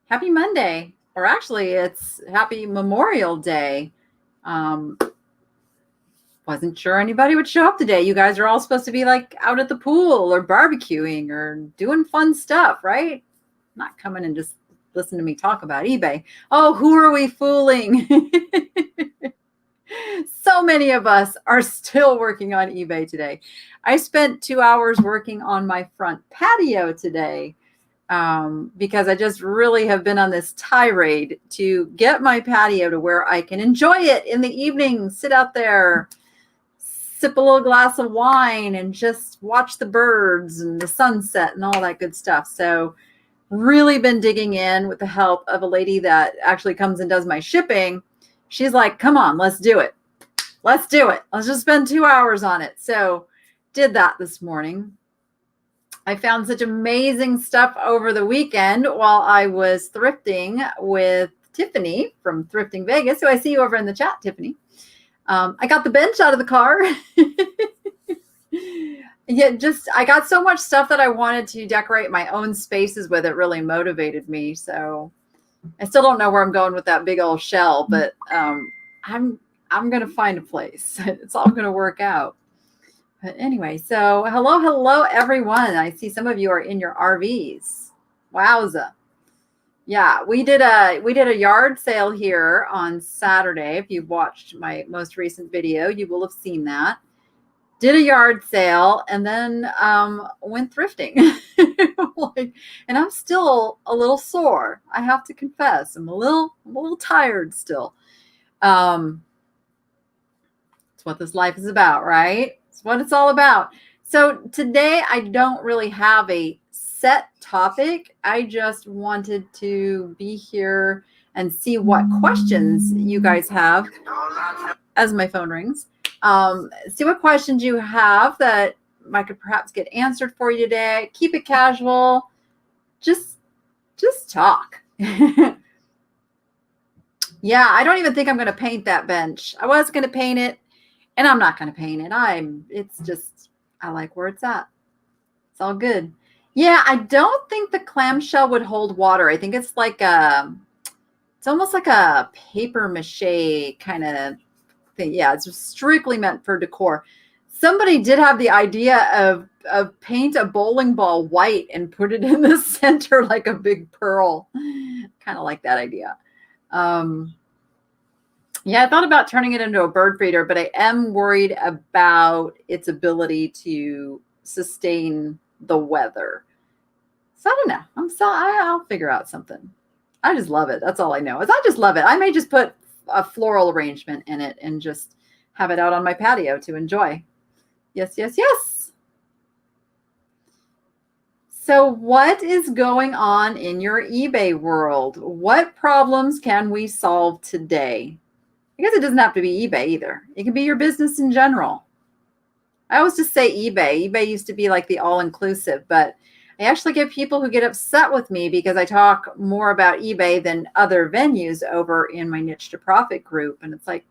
Happy Monday, or actually it's Happy Memorial Day. Wasn't sure anybody would show up today. You guys are all supposed to be like out at the pool or barbecuing or doing fun stuff, right? Not coming and just listen to me talk about eBay. Oh, who are we fooling? So many of us are still working on eBay today. I spent 2 hours working on my front patio today. Because I just really have been on this tirade to get my patio to where I can enjoy it in the evening, sit out there, sip a little glass of wine, and just watch the birds and the sunset and all that good stuff. So really been digging in with the help of a lady that actually comes and does my shipping. She's like, come on, let's do it. Let's do it. Let's just spend 2 hours on it. So did that this morning. I found such amazing stuff over the weekend while I was thrifting with Tiffany from Thrifting Vegas. So I see you over in the chat, Tiffany. I got the bench out of the car. I got so much stuff that I wanted to decorate my own spaces with. It really motivated me. So I still don't know where I'm going with that big old shell, but I'm going to find a place. It's all going to work out. But anyway, so hello, everyone. I see some of you are in your RVs. Wowza. Yeah, we did a yard sale here on Saturday. If you've watched my most recent video, you will have seen that. Did a yard sale and then went thrifting. And I'm still a little sore. I have to confess, I'm a little tired still. It's what this life is about, right? It's what it's all about. So today I don't really have a set topic. I just wanted to be here and see what questions you guys have as my phone rings. See what questions you have that I could perhaps get answered for you today. Keep it casual. Just talk. Yeah, I don't even think I'm going to paint that bench. I was going to paint it. And I'm not going to paint it. I like where it's at. It's all good. Yeah, I don't think the clamshell would hold water. I think it's it's almost like a paper mache kind of thing. Yeah, it's strictly meant for decor. Somebody did have the idea of paint a bowling ball white and put it in the center like a big pearl. Kind of like that idea. Yeah, I thought about turning it into a bird feeder, but I am worried about its ability to sustain the weather. So I don't know. I'll figure out something. I just love it. That's all I know. I just love it. I may just put a floral arrangement in it and just have it out on my patio to enjoy. Yes. So what is going on in your eBay world? What problems can we solve today? I guess it doesn't have to be eBay either. It can be your business in general. I always just say eBay. eBay used to be like the all-inclusive, but I actually get people who get upset with me because I talk more about eBay than other venues over in my Niche to Profit group. And it's like,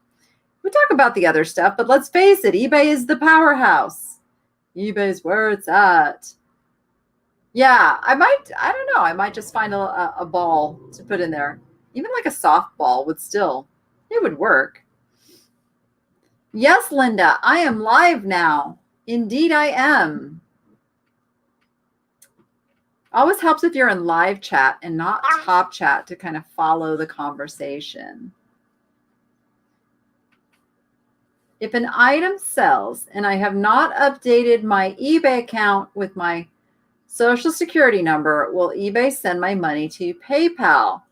we talk about the other stuff, but let's face it, eBay is the powerhouse. eBay's where it's at. Yeah, I don't know. I might just find a ball to put in there. Even like a softball it would work. Yes, Linda, I am live now. Indeed, I am. Always helps if you're in live chat and not top chat to kind of follow the conversation. If an item sells and I have not updated my eBay account with my social security number, will eBay send my money to PayPal?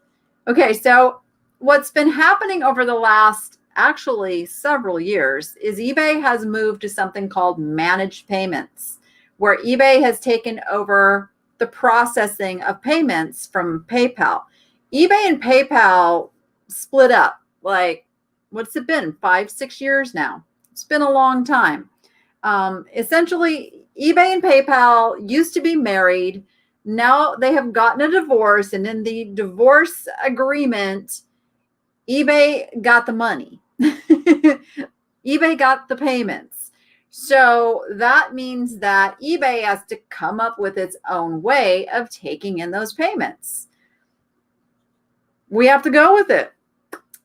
Okay, so what's been happening over the last actually several years is eBay has moved to something called managed payments, where eBay has taken over the processing of payments from PayPal. eBay and PayPal split up. Like, what's it been? 5-6 years now. It's been a long time. Essentially, eBay and PayPal used to be married. Now they have gotten a divorce, and in the divorce agreement, eBay got the money. eBay got the payments. So that means that eBay has to come up with its own way of taking in those payments. We have to go with it.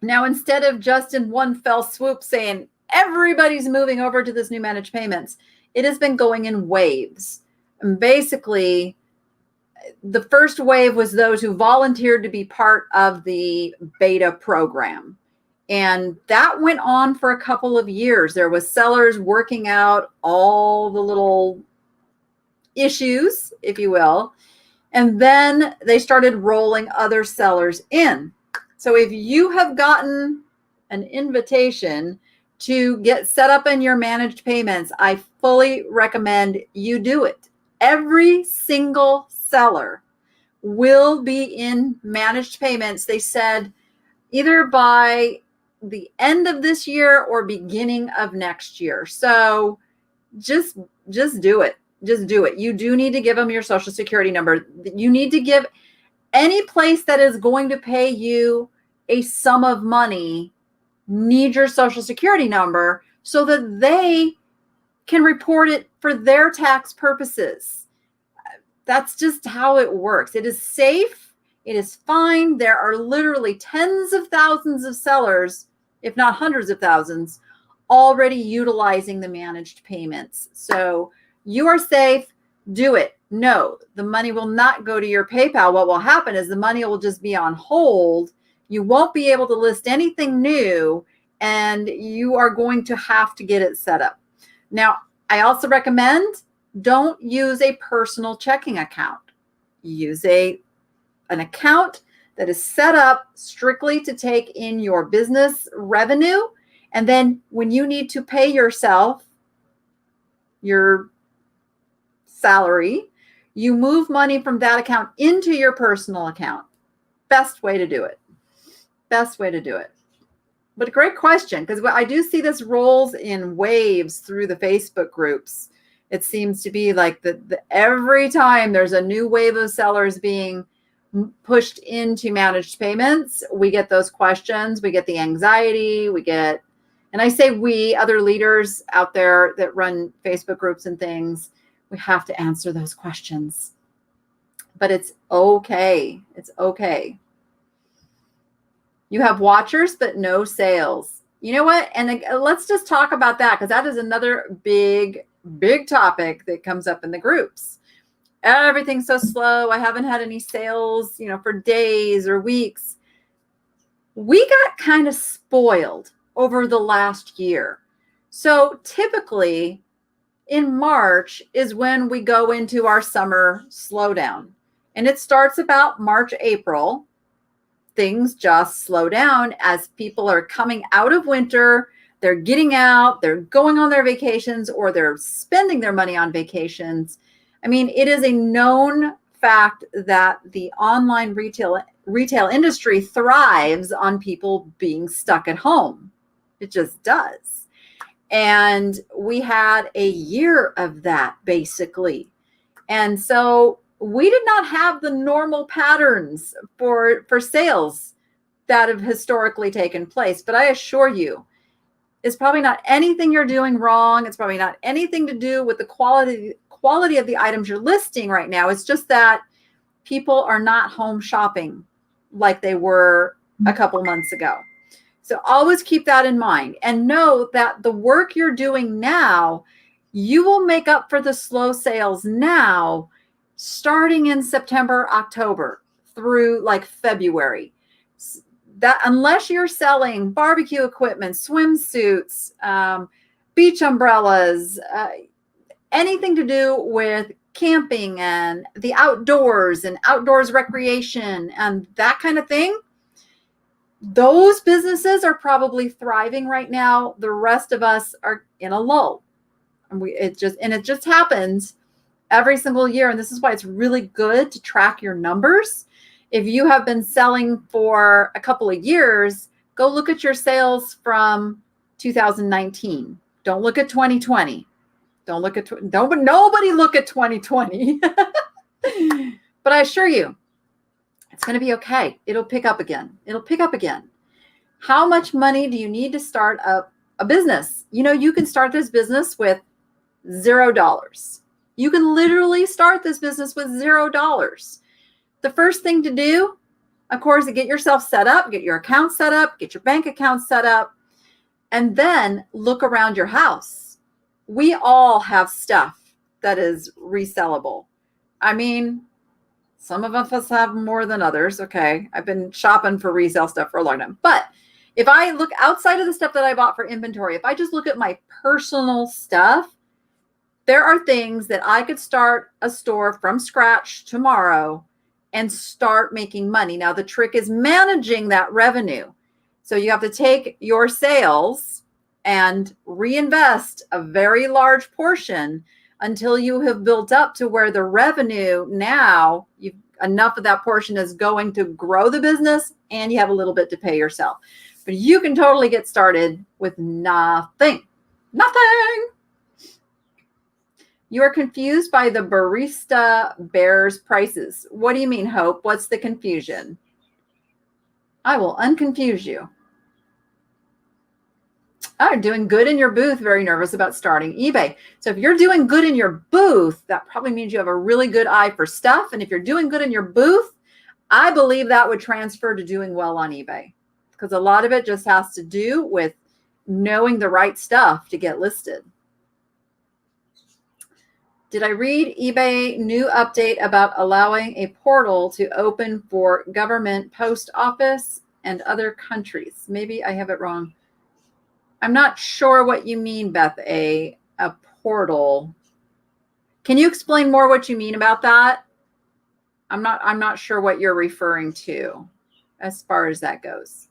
Now, instead of just in one fell swoop saying everybody's moving over to this new managed payments, it has been going in waves. And basically, the first wave was those who volunteered to be part of the beta program. And that went on for a couple of years. There was sellers working out all the little issues, if you will. And then they started rolling other sellers in. So if you have gotten an invitation to get set up in your managed payments, I fully recommend you do it. Every single seller will be in managed payments, they said, either by the end of this year or beginning of next year. So just do it. Just do it. You do need to give them your social security number. You need to give any place that is going to pay you a sum of money, need your social security number so that they can report it for their tax purposes. That's just how it works. It is safe. It is fine. There are literally tens of thousands of sellers, if not hundreds of thousands, already utilizing the managed payments. So you are safe. Do it. No, the money will not go to your PayPal. What will happen is the money will just be on hold. You won't be able to list anything new, and you are going to have to get it set up. Now, I also recommend don't use a personal checking account. Use an account that is set up strictly to take in your business revenue. And then when you need to pay yourself your salary, you move money from that account into your personal account. Best way to do it. Best way to do it. But a great question, because I do see this rolls in waves through the Facebook groups. It seems to be like every time there's a new wave of sellers being pushed into managed payments, we get those questions, we get the anxiety, and I say we, other leaders out there that run Facebook groups and things, we have to answer those questions. But it's okay. It's okay. You have watchers, but no sales. You know what? And let's just talk about that, because that is another big topic that comes up in the groups. Everything's so slow. I haven't had any sales, for days or weeks. We got kind of spoiled over the last year. So typically in March is when we go into our summer slowdown. And it starts about March, April. Things just slow down as people are coming out of winter. They're getting out, they're going on their vacations, or they're spending their money on vacations. I mean, it is a known fact that the online retail industry thrives on people being stuck at home. It just does. And we had a year of that, basically. And so we did not have the normal patterns for sales that have historically taken place. But I assure you, it's probably not anything you're doing wrong. It's probably not anything to do with the quality of the items you're listing right now. It's just that people are not home shopping like they were a couple months ago. So always keep that in mind, and know that the work you're doing now, you will make up for the slow sales now, starting in September, October through like February. That unless you're selling barbecue equipment, swimsuits, beach umbrellas, anything to do with camping and the outdoors and outdoors recreation and that kind of thing, those businesses are probably thriving right now. The rest of us are in a lull. And it just happens every single year. And this is why it's really good to track your numbers. If you have been selling for a couple of years, go look at your sales from 2019. Don't look at 2020. Nobody look at 2020. But I assure you, it's going to be okay. It'll pick up again. How much money do you need to start up a business? You can start this business with $0. You can literally start this business with $0. The first thing to do, Of course, get yourself set up, get your account set up, get your bank account set up, and then look around your house. We all have stuff that is resellable. I mean, some of us have more than others. Okay. I've been shopping for resale stuff for a long time. But if I look outside of the stuff that I bought for inventory, if I just look at my personal stuff, there are things that I could start a store from scratch tomorrow and start making money. Now, the trick is managing that revenue. So you have to take your sales and reinvest a very large portion until you have built up to where the revenue now, enough of that portion is going to grow the business and you have a little bit to pay yourself. But you can totally get started with nothing. Nothing. You are confused by the barista bears prices. What do you mean, Hope? What's the confusion? I will unconfuse you. Oh, doing good in your booth, very nervous about starting eBay. So if you're doing good in your booth, that probably means you have a really good eye for stuff. And if you're doing good in your booth, I believe that would transfer to doing well on eBay, because a lot of it just has to do with knowing the right stuff to get listed. Did I read eBay new update about allowing a portal to open for government, post office, and other countries? Maybe I have it wrong. I'm not sure what you mean, Beth, a portal. Can you explain more what you mean about that? I'm not sure what you're referring to as far as that goes.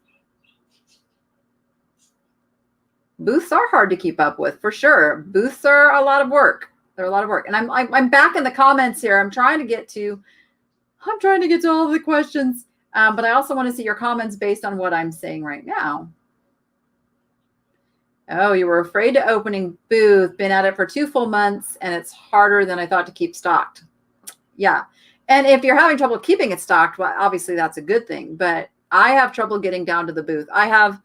Booths are hard to keep up with, for sure. Booths are a lot of work. They're a lot of work. And I'm back in the comments here. I'm trying to get to all of the questions, but I also want to see your comments based on what I'm saying right now. Oh, you were afraid to opening booth, been at it for 2 full months, and it's harder than I thought to keep stocked. Yeah. And if you're having trouble keeping it stocked, well, obviously that's a good thing, but I have trouble getting down to the booth. I have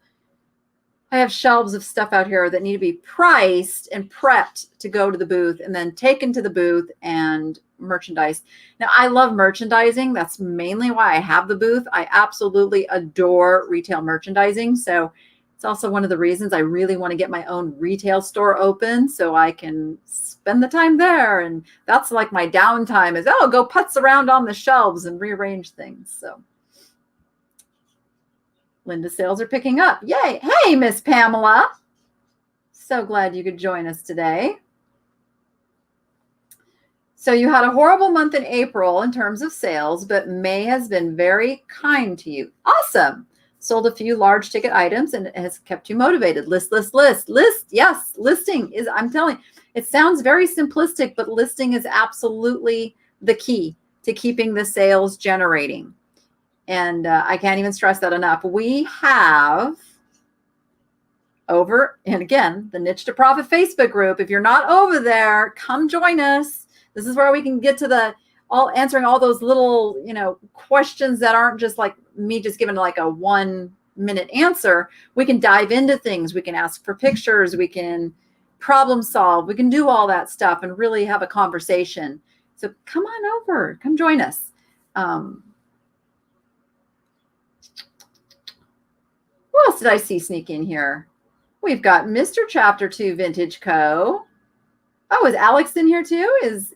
shelves of stuff out here that need to be priced and prepped to go to the booth and then taken to the booth and merchandise. Now, I love merchandising. That's mainly why I have the booth. I absolutely adore retail merchandising. So it's also one of the reasons I really want to get my own retail store open so I can spend the time there. And that's like my downtime is, go putz around on the shelves and rearrange things. So Linda's sales are picking up. Yay. Hey, Miss Pamela. So glad you could join us today. So you had a horrible month in April in terms of sales, but May has been very kind to you. Awesome. Sold a few large ticket items and it has kept you motivated. List. Yes, listing is, I'm telling you, it sounds very simplistic, but listing is absolutely the key to keeping the sales generating. And I can't even stress that enough. We have over, and again, the Niche to Profit Facebook group. If you're not over there, come join us. This is where we can get to answering all those little, questions that aren't just like me just giving like a 1-minute answer. We can dive into things. We can ask for pictures. We can problem solve. We can do all that stuff and really have a conversation. So come on over, come join us. Who else did I see sneak in here? We've got Mr. Chapter 2 Vintage Co. Oh, is Alex in here too? Is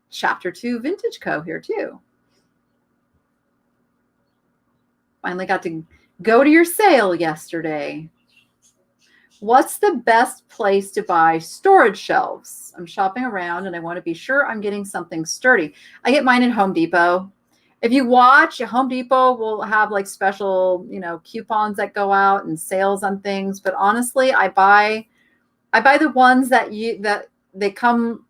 Chapter 2 Vintage Co. here too? Finally got to go to your sale yesterday. What's the best place to buy storage shelves? I'm shopping around and I want to be sure I'm getting something sturdy. I get mine at Home Depot. If you watch, Home Depot will have like special, coupons that go out and sales on things. But honestly, I buy the ones that they come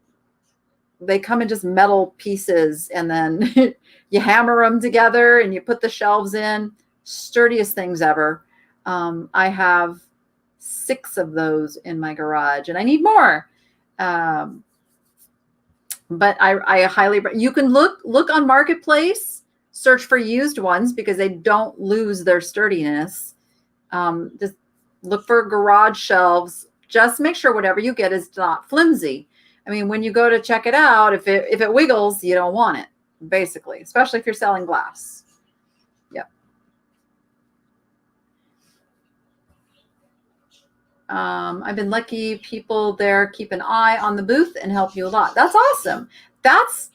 in just metal pieces, and then you hammer them together and you put the shelves in. Sturdiest things ever. I have 6 of those in my garage, and I need more. But I highly, you can look on Marketplace, search for used ones because they don't lose their sturdiness. Just look for garage shelves. Just make sure whatever you get is not flimsy. I mean, when you go to check it out, if it wiggles, you don't want it, basically, especially if you're selling glass. Yep. I've been lucky. People there keep an eye on the booth and help you a lot. That's awesome. That's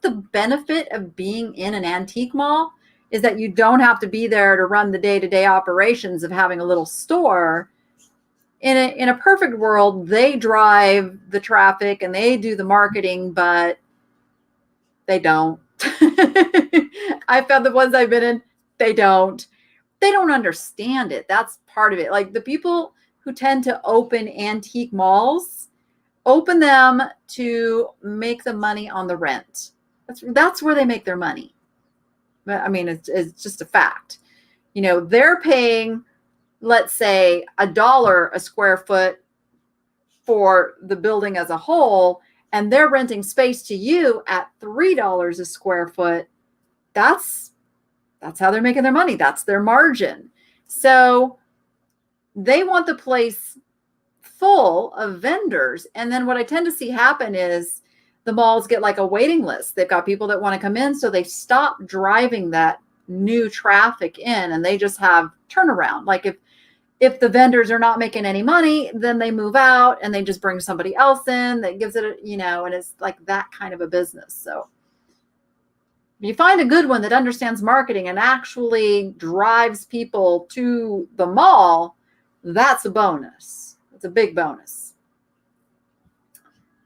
the benefit of being in an antique mall, is that you don't have to be there to run the day-to-day operations of having a little store. In a perfect world, they drive the traffic and they do the marketing, but they don't. I found the ones I've been in, they don't. They don't understand it. That's part of it. Like the people who tend to open antique malls, open them to make the money on the rent. That's where they make their money. I mean, it's just a fact. You know, they're paying, let's say, $1 a square foot for the building as a whole, and they're renting space to you at $3 a square foot. That's how they're making their money. That's their margin. So they want the place full of vendors. And then what I tend to see happen is the malls get like a waiting list. They've got people that want to come in, so they stop driving that new traffic in, and they just have turnaround. Like if the vendors are not making any money, then they move out and they just bring somebody else in that gives it, and it's like that kind of a business. So if you find a good one that understands marketing and actually drives people to the mall, that's a bonus. It's a big bonus.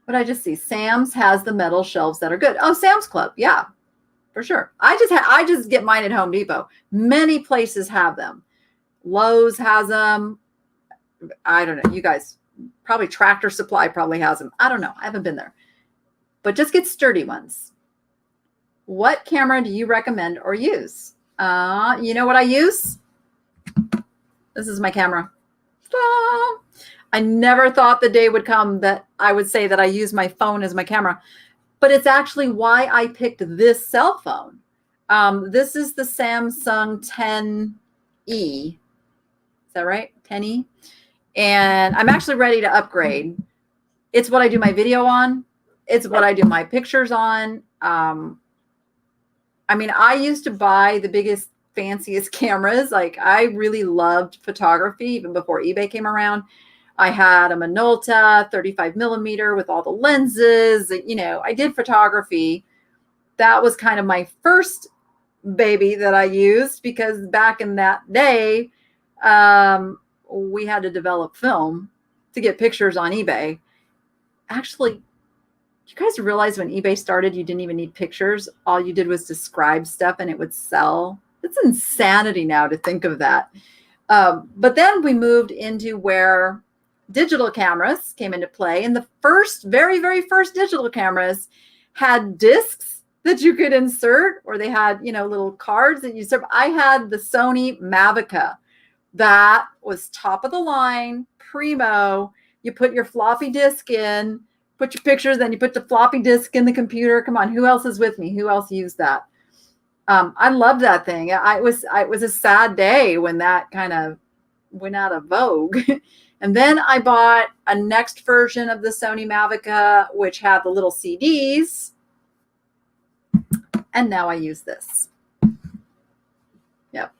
What I just see, Sam's has the metal shelves that are good. Oh, Sam's Club, yeah, for sure. I just get mine at Home Depot. Many places have them. Lowe's has them. I don't know. You guys, probably Tractor Supply probably has them. I don't know. I haven't been there. But just get sturdy ones. What camera do you recommend or use? You know what I use? This is my camera. I never thought the day would come that I would say that I use my phone as my camera, but it's actually why I picked this cell phone. This is the Samsung 10E. Is that right? 10E. And I'm actually ready to upgrade. It's what I do my video on. It's what I do my pictures on. I mean, I used to buy the biggest, fanciest cameras. Like I really loved photography even before eBay came around. I had a Minolta 35 millimeter with all the lenses. I did photography. That was kind of my first baby that I used, because back in that day, we had to develop film to get pictures on eBay. Actually, you guys realize when eBay started, you didn't even need pictures. All you did was describe stuff and it would sell. It's insanity now to think of that. But then we moved into where digital cameras came into play. And the very, very first digital cameras had discs that you could insert, or they had, little cards that you serve. I had the Sony Mavica. That was top of the line, primo. You put your floppy disk in, put your pictures, then you put the floppy disk in the computer. Come on, who else is with me? Who else used that? I loved that thing. It was a sad day when that kind of went out of vogue. And then I bought a next version of the Sony Mavica, which had the little CDs. And now I use this. Yep.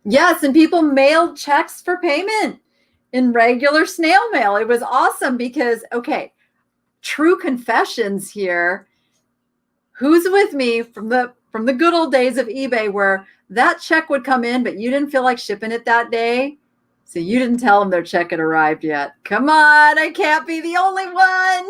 Yes, and people mailed checks for payment in regular snail mail. It was awesome because, okay, true confessions here. Who's with me from the good old days of eBay where that check would come in, but you didn't feel like shipping it that day? So you didn't tell them their check had arrived yet. Come on, I can't be the only one.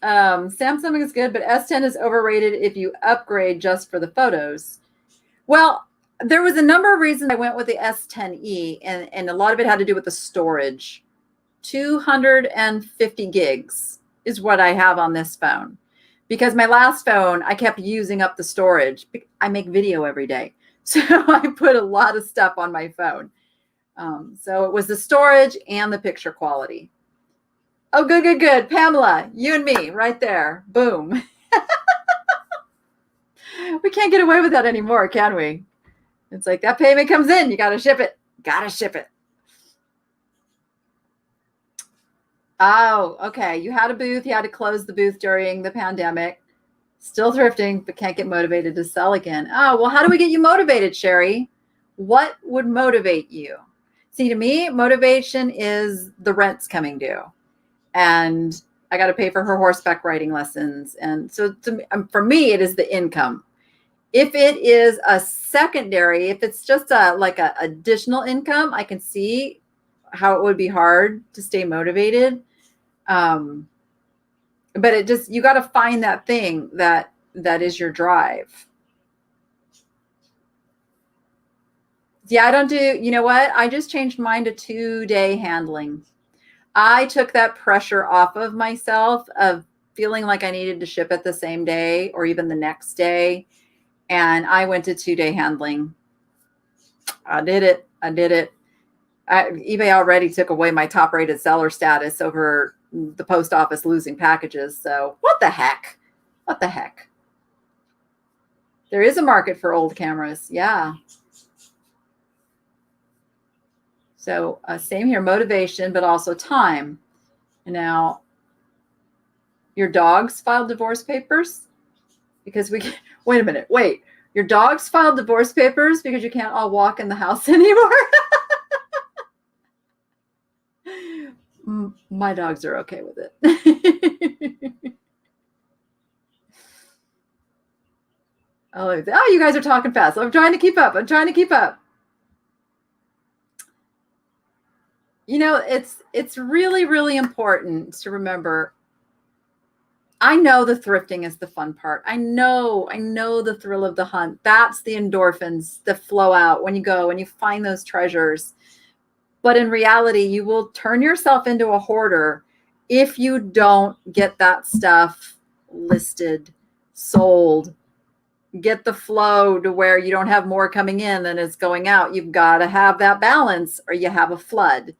Samsung is good, but S10 is overrated if you upgrade just for the photos. Well, there was a number of reasons I went with the S10e, and a lot of it had to do with the storage. 250 gigs is what I have on this phone. Because my last phone, I kept using up the storage. I make video every day. So I put a lot of stuff on my phone. So it was the storage and the picture quality. Oh, good, good, good. Pamela, you and me right there. Boom. We can't get away with that anymore, can we? It's like that payment comes in. You got to ship it. Got to ship it. Oh, okay. You had a booth. You had to close the booth during the pandemic. Still thrifting, but can't get motivated to sell again. Oh, well, how do we get you motivated, Sherry? What would motivate you? See, to me, motivation is the rent's coming due. And I got to pay for her horseback riding lessons. And so for me, it is the income. If it is a secondary, if it's just like a additional income, I can see how it would be hard to stay motivated. But it just, you got to find that thing that is your drive. Yeah, I don't do, you know what? I just changed mine to 2-day handling. I took that pressure off of myself of feeling like I needed to ship it the same day or even the next day. And I went to 2-day handling. I did it. eBay already took away my top rated seller status over the post office losing packages. So what the heck? There is a market for old cameras. Yeah. So same here, motivation, but also time. Now, your dogs filed divorce papers because wait a minute. Your dogs filed divorce papers because you can't all walk in the house anymore? My dogs are okay with it. Oh, you guys are talking fast. I'm trying to keep up. You know, it's really, really important to remember. I know the thrifting is the fun part. I know the thrill of the hunt. That's the endorphins that flow out when you go and you find those treasures. But in reality, you will turn yourself into a hoarder if you don't get that stuff listed, sold, get the flow to where you don't have more coming in than is going out. You've got to have that balance or you have a flood.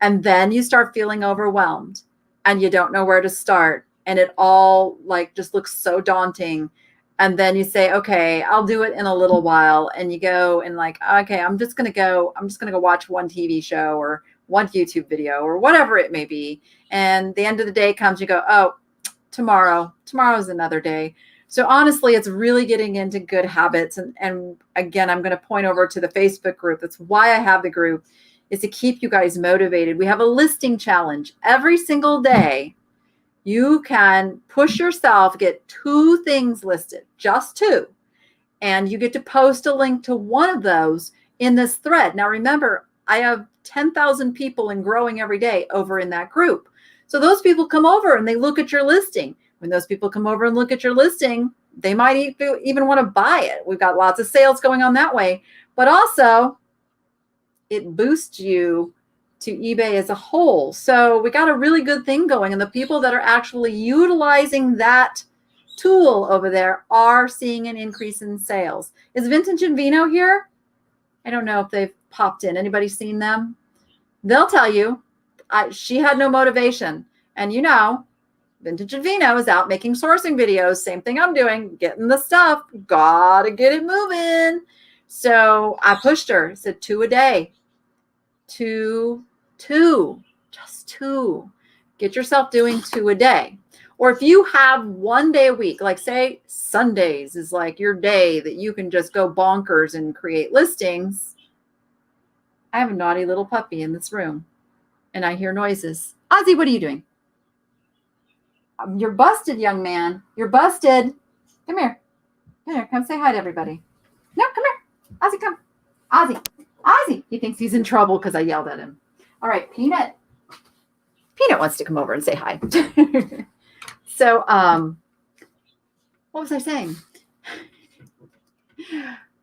And then you start feeling overwhelmed and you don't know where to start. And it all like just looks so daunting. And then you say, okay, I'll do it in a little while. And you go and like, okay, I'm just going to go watch one TV show or one YouTube video or whatever it may be. And the end of the day comes, you go, oh, tomorrow's another day. So honestly, it's really getting into good habits. And again, I'm going to point over to the Facebook group. That's why I have the group, is to keep you guys motivated. We have a listing challenge every single day. You can push yourself, get 2 things listed, just 2. And you get to post a link to one of those in this thread. Now, remember, I have 10,000 people and growing every day over in that group. So those people come over and they look at your listing. When those people come over and look at your listing, they might even want to buy it. We've got lots of sales going on that way. But also, it boosts you to eBay as a whole. So we got a really good thing going. And the people that are actually utilizing that tool over there are seeing an increase in sales. Is Vintage and Vino here? I don't know if they've popped in. Anybody seen them? They'll tell you she had no motivation. And you know, Vintage and Vino is out making sourcing videos. Same thing I'm doing, getting the stuff. Gotta get it moving. So I pushed her, said 2 a day. 2, just 2. Get yourself doing 2 a day. Or if you have 1 day a week, like say Sundays is like your day that you can just go bonkers and create listings. I have a naughty little puppy in this room and I hear noises. Ozzy, what are you doing? You're busted, young man. You're busted. Come here. Come say hi to everybody. No, come here. Ozzy, come. Ozzy. He thinks he's in trouble because I yelled at him. All right, Peanut. Peanut wants to come over and say hi. So, what was I saying?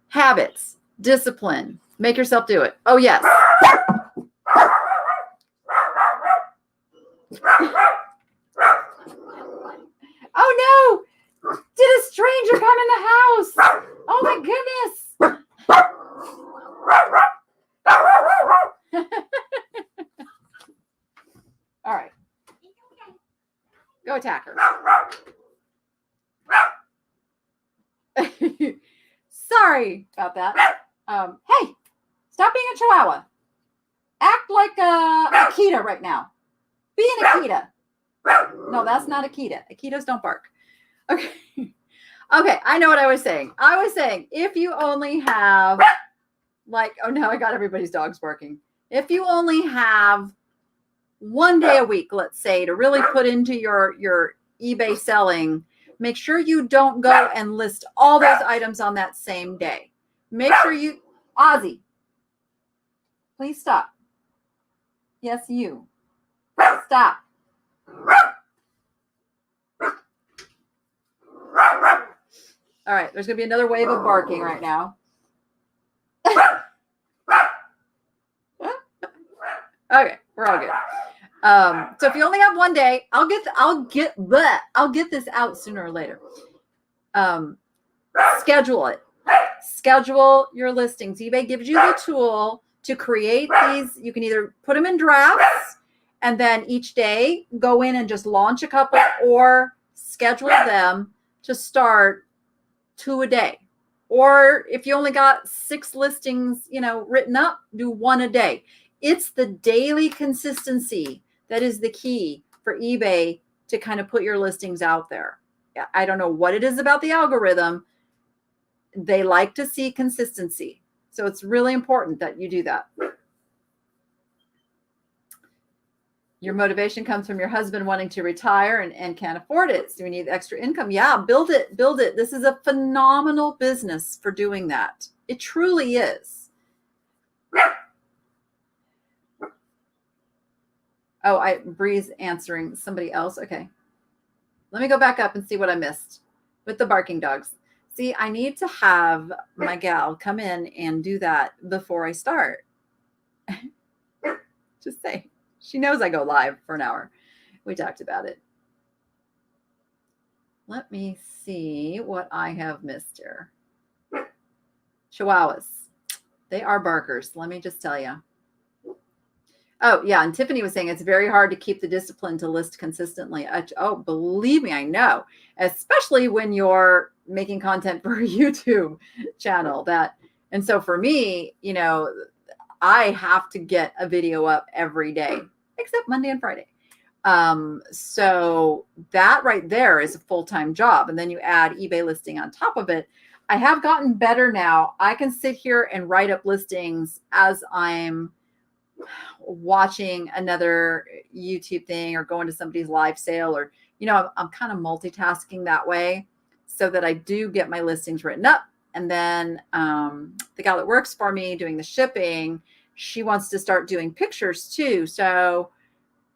Habits, discipline, make yourself do it. Oh, yes. Oh, no. Did a stranger come in the house? Oh, my goodness. All right. Go attack her. Sorry about that. Hey, stop being a chihuahua. Act like a Akita right now. Be an Akita. No, that's not Akita. Akitas don't bark. Okay. Okay, I know what I was saying. I was saying if you only have like, oh no, I got everybody's dogs barking. If you only have one day a week, let's say, to really put into your eBay selling, make sure you don't go and list all those items on that same day. Make sure you, Ozzy, please stop. Yes, you. Stop. All right, there's going to be another wave of barking right now. Okay, we're all good. So if you only have one day, I'll get this out sooner or later. Schedule it. Schedule your listings. eBay gives you the tool to create these. You can either put them in drafts and then each day go in and just launch a couple, or schedule them to start 2 a day. Or if you only got 6 listings, written up, do 1 a day. It's the daily consistency that is the key for eBay to kind of put your listings out there. I don't know what it is about the algorithm. They like to see consistency. So it's really important that you do that. Your motivation comes from your husband wanting to retire and can't afford it. So we need extra income. Yeah, build it. This is a phenomenal business for doing that. It truly is. Oh, Bree's answering somebody else. Okay. Let me go back up and see what I missed with the barking dogs. See, I need to have my gal come in and do that before I start. Just say, she knows I go live for an hour. We talked about it. Let me see what I have missed here. Chihuahuas. They are barkers. Let me just tell you. Oh, yeah. And Tiffany was saying it's very hard to keep the discipline to list consistently. Oh, believe me, I know, especially when you're making content for a YouTube channel. And so for me, I have to get a video up every day, except Monday and Friday. So that right there is a full-time job. And then you add eBay listing on top of it. I have gotten better now. I can sit here and write up listings as I'm watching another YouTube thing or going to somebody's live sale, or, I'm kind of multitasking that way so that I do get my listings written up. And then the gal that works for me doing the shipping, she wants to start doing pictures too. So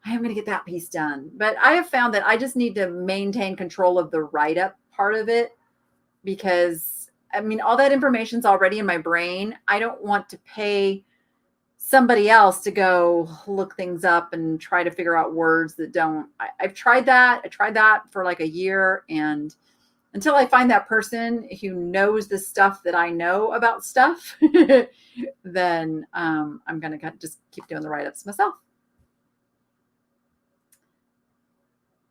I am going to get that piece done. But I have found that I just need to maintain control of the write-up part of it, because all that information's already in my brain. I don't want to pay somebody else to go look things up and try to figure out words that don't. I've tried that. I tried that for like a year, and until I find that person who knows the stuff that I know about stuff, then I'm going to just keep doing the write-ups myself.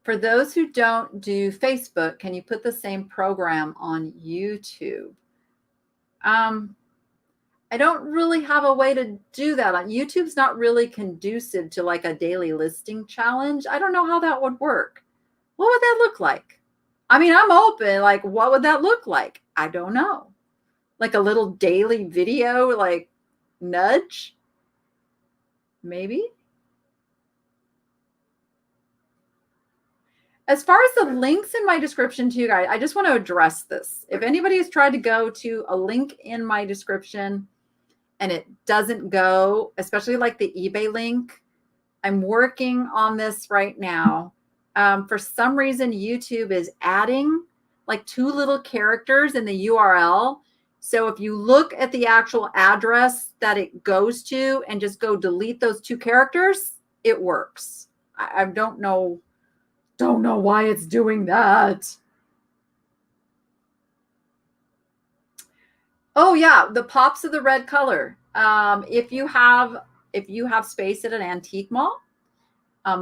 For those who don't do Facebook, can you put the same program on YouTube? I don't really have a way to do that. YouTube's not really conducive to like a daily listing challenge. I don't know how that would work. What would that look like? I'm open. Like, what would that look like? I don't know. Like a little daily video, like nudge? Maybe. As far as the links in my description to you guys, I just want to address this. If anybody has tried to go to a link in my description and it doesn't go, especially like the eBay link, I'm working on this right now. For some reason, YouTube is adding like 2 little characters in the URL. So if you look at the actual address that it goes to and just go delete those 2 characters, it works. I don't know why it's doing that. Oh yeah, the pops of the red color. If you have space at an antique mall,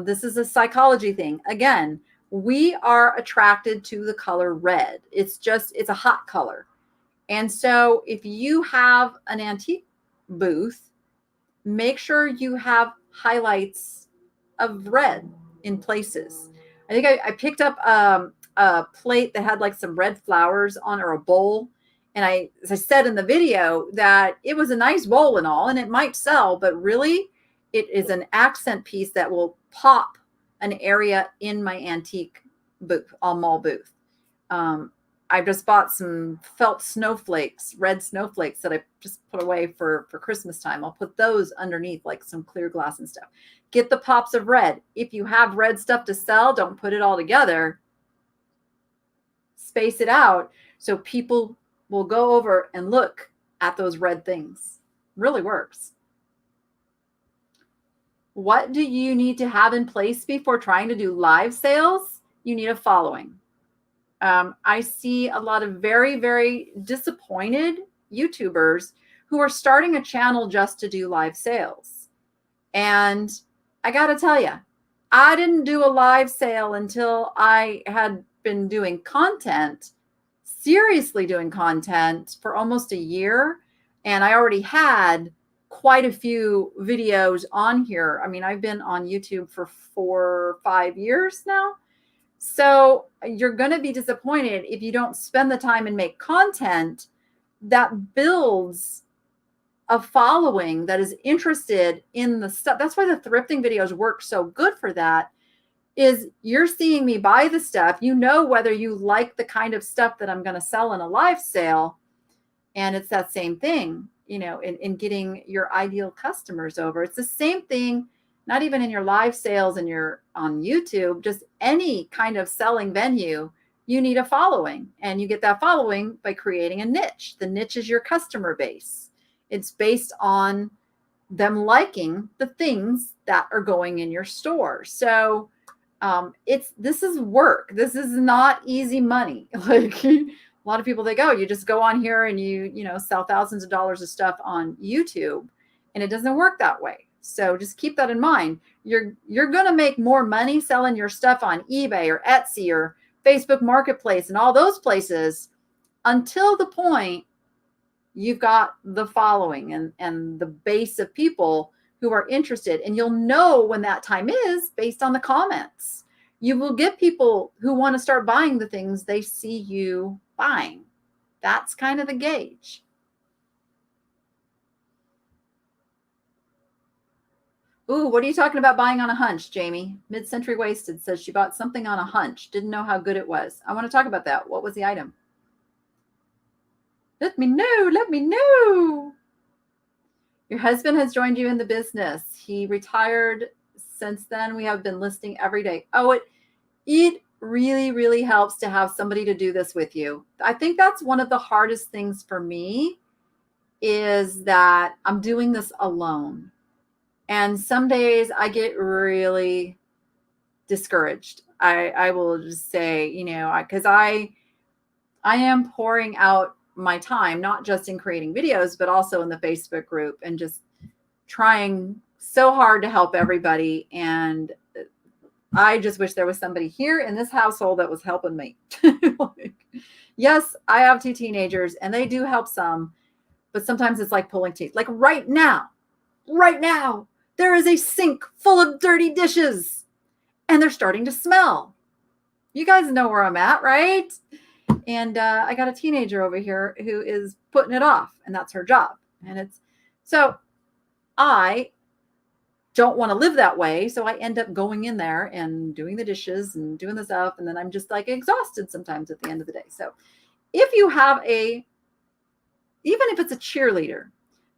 this is a psychology thing. Again, we are attracted to the color red. It's a hot color. And so if you have an antique booth, make sure you have highlights of red in places. I think I picked up a plate that had like some red flowers on, or a bowl. And as I said in the video, that it was a nice bowl and all, and it might sell, but really it is an accent piece that will pop an area in my antique booth, mall booth. I just bought some felt snowflakes, red snowflakes that I just put away for Christmas time. I'll put those underneath like some clear glass and stuff. Get the pops of red. If you have red stuff to sell, don't put it all together. Space it out so people will go over and look at those red things. Really works. What do you need to have in place before trying to do live sales? You need a following. I see a lot of very, very disappointed YouTubers who are starting a channel just to do live sales. And I got to tell you, I didn't do a live sale until I had been doing content, seriously doing content for almost a year. And I already had quite a few videos on here. I mean, I've been on YouTube for 4 or 5 years now. So you're going to be disappointed if you don't spend the time and make content that builds a following that is interested in the stuff. That's why the thrifting videos work so good for that, is you're seeing me buy the stuff. You know whether you like the kind of stuff that I'm going to sell in a live sale. And it's that same thing, you know, in getting your ideal customers over. It's the same thing, not even in your live sales and you're on YouTube, just any kind of selling venue, you need a following. And you get that following by creating a niche. The niche is your customer base. It's based on them liking the things that are going in your store. So this is work. This is not easy money. Like a lot of people, they go, you just go on here and you sell thousands of dollars of stuff on YouTube, and it doesn't work that way. So just keep that in mind. You're going to make more money selling your stuff on eBay or Etsy or Facebook Marketplace and all those places until the point you've got the following and the base of people who are interested. And you'll know when that time is based on the comments. You will get people who want to start buying the things they see you buying. That's kind of the gauge. Ooh, what are you talking about buying on a hunch, Jamie? Mid-Century Wasted says she bought something on a hunch. Didn't know how good it was. I want to talk about that. What was the item? Let me know. Let me know. Your husband has joined you in the business. He retired. Since then, we have been listing every day. Oh, it really, really helps to have somebody to do this with you. I think that's one of the hardest things for me, is that I'm doing this alone. And some days I get really discouraged. I will just say, because I am pouring out my time, not just in creating videos, but also in the Facebook group, and just trying so hard to help everybody. And I just wish there was somebody here in this household that was helping me. Yes, I have 2 teenagers and they do help some, but sometimes it's like pulling teeth. Like right now, there is a sink full of dirty dishes and they're starting to smell. You guys know where I'm at, right? And I got a teenager over here who is putting it off, and that's her job. And so I don't want to live that way. So I end up going in there and doing the dishes and doing the stuff. And then I'm just like exhausted sometimes at the end of the day. So if you have even if it's a cheerleader,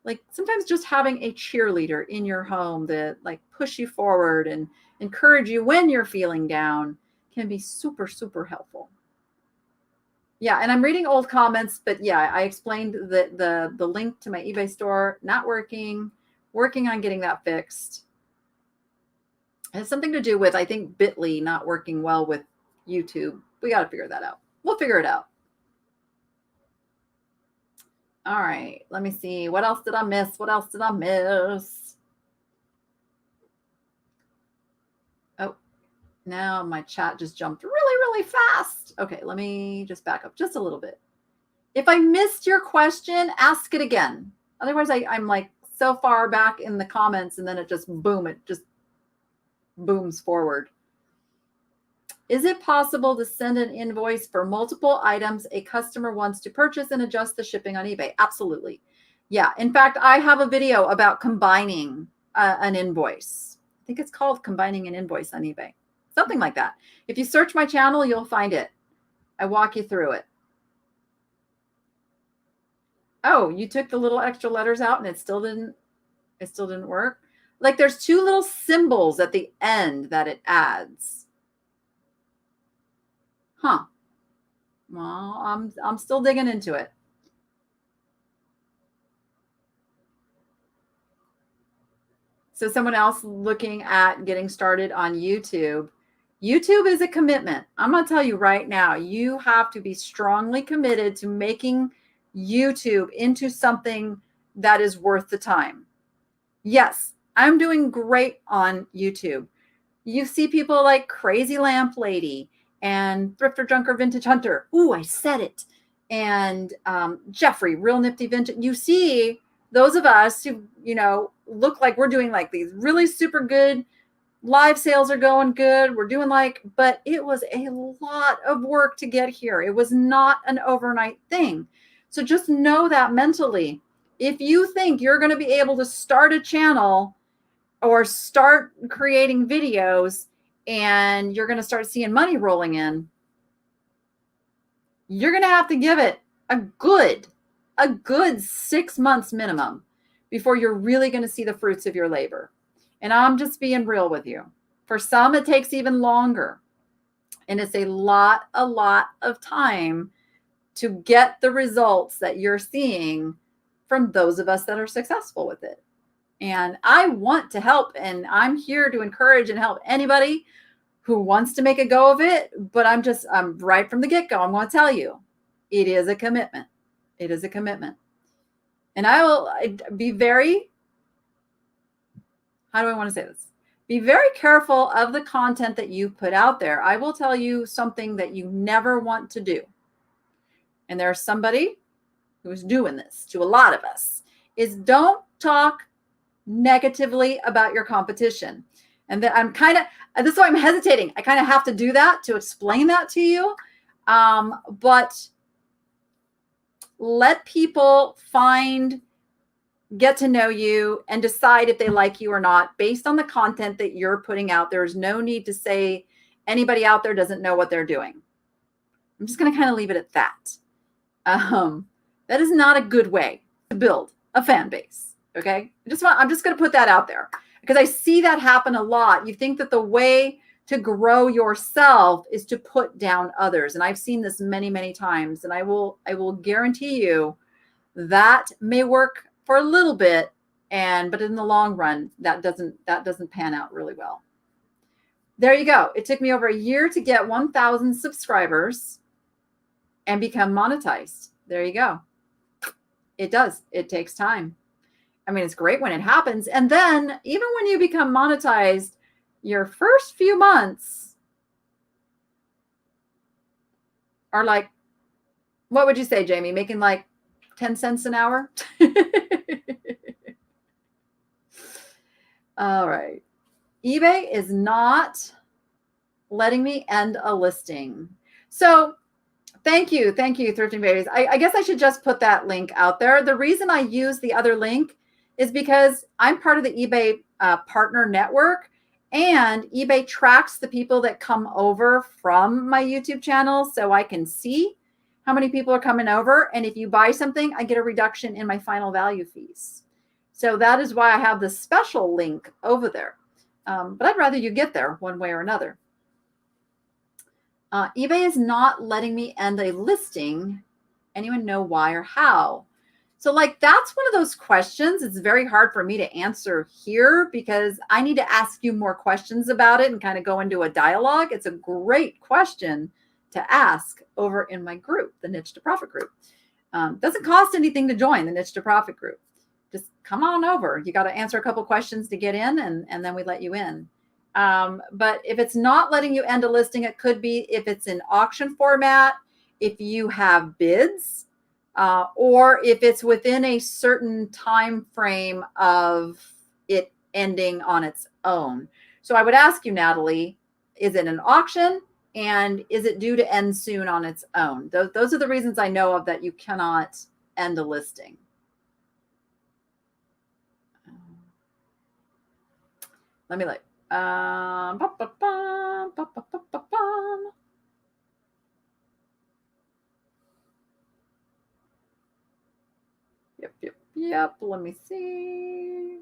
like sometimes just having a cheerleader in your home that like push you forward and encourage you when you're feeling down can be super, super helpful. Yeah, and I'm reading old comments, but yeah, I explained the link to my eBay store not working on getting that fixed. It has something to do with, I think, Bitly not working well with YouTube. We got to figure that out. We'll figure it out. All right, let me see. What else did I miss? Oh, now my chat just jumped really, really fast. Okay, let me just back up just a little bit. If I missed your question, ask it again. Otherwise, I'm like so far back in the comments and then it just booms forward. Is it possible to send an invoice for multiple items a customer wants to purchase and adjust the shipping on eBay? Absolutely. Yeah. In fact, I have a video about combining an invoice. I think it's called combining an invoice on eBay. Something like that. If you search my channel, you'll find it. I walk you through it. Oh, you took the little extra letters out and it still didn't work. Like there's two little symbols at the end that it adds. Huh. Well, I'm still digging into it. So someone else looking at getting started on YouTube. YouTube is a commitment. I'm going to tell you right now, you have to be strongly committed to making YouTube into something that is worth the time. Yes, I'm doing great on YouTube. You see people like Crazy Lamp Lady and Thrifter Junker Vintage Hunter. Ooh, I said it. And Jeffrey, Real Nifty Vintage. You see those of us who, look like we're doing like these really super good live sales are going good. We're doing but it was a lot of work to get here. It was not an overnight thing. So just know that mentally. If you think you're going to be able to start a channel or start creating videos and you're going to start seeing money rolling in, you're going to have to give it a good 6 months minimum before you're really going to see the fruits of your labor. And I'm just being real with you. For some, it takes even longer. And it's a lot of time to get the results that you're seeing from those of us that are successful with it. And I want to help, and I'm here to encourage and help anybody who wants to make a go of it. But I'm right from the get-go. I'm going to tell you, it is a commitment. It is a commitment. And I'd be very, how do I want to say this? Be very careful of the content that you put out there. I will tell you something that you never want to do. And there's somebody who's doing this to a lot of us, is don't talk negatively about your competition. And then this is why I'm hesitating. I kind of have to do that to explain that to you. But let people get to know you and decide if they like you or not based on the content that you're putting out. There's no need to say anybody out there doesn't know what they're doing. I'm just going to kind of leave it at that. That is not a good way to build a fan base. Okay. I'm just going to put that out there because I see that happen a lot. You think that the way to grow yourself is to put down others. And I've seen this many, many times. And I will guarantee you that may work for a little bit. But in the long run, that doesn't pan out really well. There you go. It took me over a year to get 1,000 subscribers and become monetized. There you go. It does. It takes time. I mean, it's great when it happens. And then even when you become monetized, your first few months are like, what would you say, Jamie? Making like 10 cents an hour? All right. eBay is not letting me end a listing. So thank you, Thrifting Babies. I guess I should just put that link out there. The reason I use the other link is because I'm part of the eBay partner network, and eBay tracks the people that come over from my YouTube channel so I can see how many people are coming over. And if you buy something, I get a reduction in my final value fees. So that is why I have the special link over there. But I'd rather you get there one way or another. eBay is not letting me end a listing. Anyone know why or how? So that's one of those questions. It's very hard for me to answer here because I need to ask you more questions about it and kind of go into a dialogue. It's a great question to ask over in my group, the Niche to Profit group. Doesn't cost anything to join the Niche to Profit group. Just come on over. You got to answer a couple questions to get in, and then we let you in. But if it's not letting you end a listing, it could be if it's in auction format, if you have bids, or if it's within a certain time frame of it ending on its own. So I would ask you, Natalie, is it an auction? And is it due to end soon on its own? Those are the reasons I know of that you cannot end a listing. Let me look. Yep. Let me see.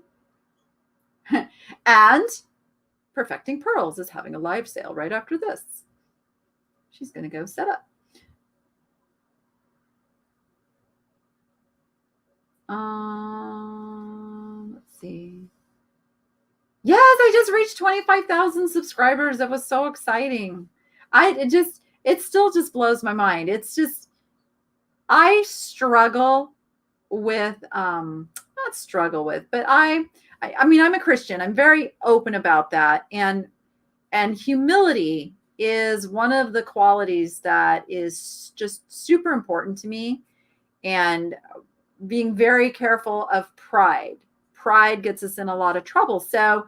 And Perfecting Pearls is having a live sale right after this. She's going to go set up. Let's see. Yes, I just reached 25,000 subscribers. That was so exciting. It still just blows my mind. It's just, I struggle with, not struggle with, but I mean, I'm a Christian. I'm very open about that. And humility is one of the qualities that is just super important to me. And being very careful of pride. Pride gets us in a lot of trouble. So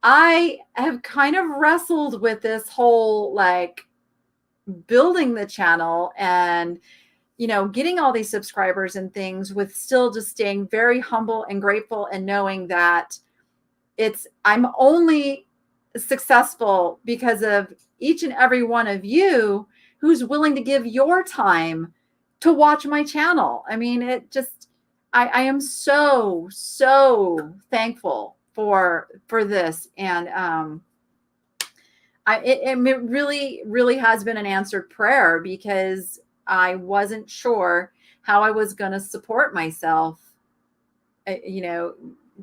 I have kind of wrestled with this whole, like, building the channel and, getting all these subscribers and things, with still just staying very humble and grateful and knowing that I'm only successful because of each and every one of you who's willing to give your time to watch my channel. I mean, I am so, so thankful for this. And it really, really has been an answered prayer, because I wasn't sure how I was going to support myself,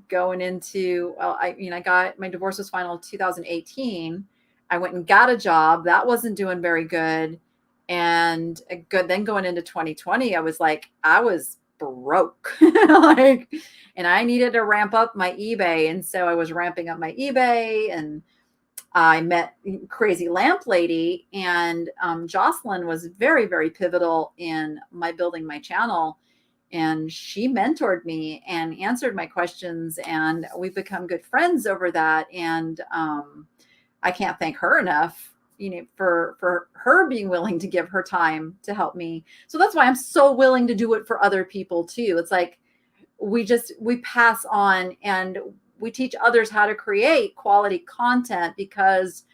going into, I got, my divorce was final 2018. I went and got a job that wasn't doing very good. And then going into 2020, I was broke, and I needed to ramp up my eBay. And so I was ramping up my eBay, and I met Crazy Lamp Lady, and Jocelyn was very, very pivotal in my building my channel. And she mentored me and answered my questions, and we've become good friends over that. And I can't thank her enough, for her being willing to give her time to help me. So that's why I'm so willing to do it for other people too. It's like we pass on and we teach others how to create quality content, because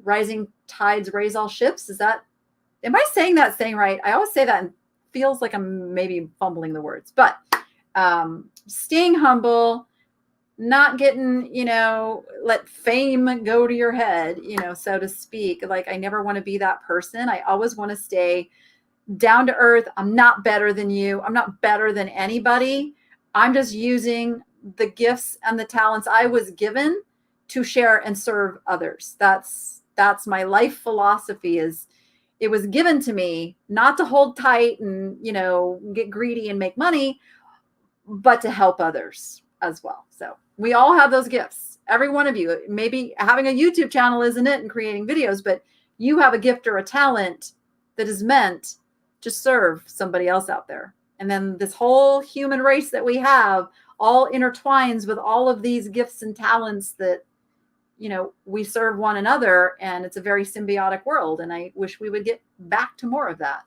rising tides raise all ships. Am I saying that saying right? I always say that and feels like I'm maybe fumbling the words, but staying humble, not getting, let fame go to your head, so to speak. Like, I never want to be that person. I always want to stay down to earth. I'm not better than you. I'm not better than anybody. I'm just using the gifts and the talents I was given to share and serve others. That's my life philosophy. It was given to me not to hold tight and, get greedy and make money, but to help others as well. So we all have those gifts. Every one of you. Maybe having a YouTube channel isn't it, and creating videos, but you have a gift or a talent that is meant to serve somebody else out there. And then this whole human race that we have all intertwines with all of these gifts and talents that, we serve one another, and it's a very symbiotic world. And I wish we would get back to more of that.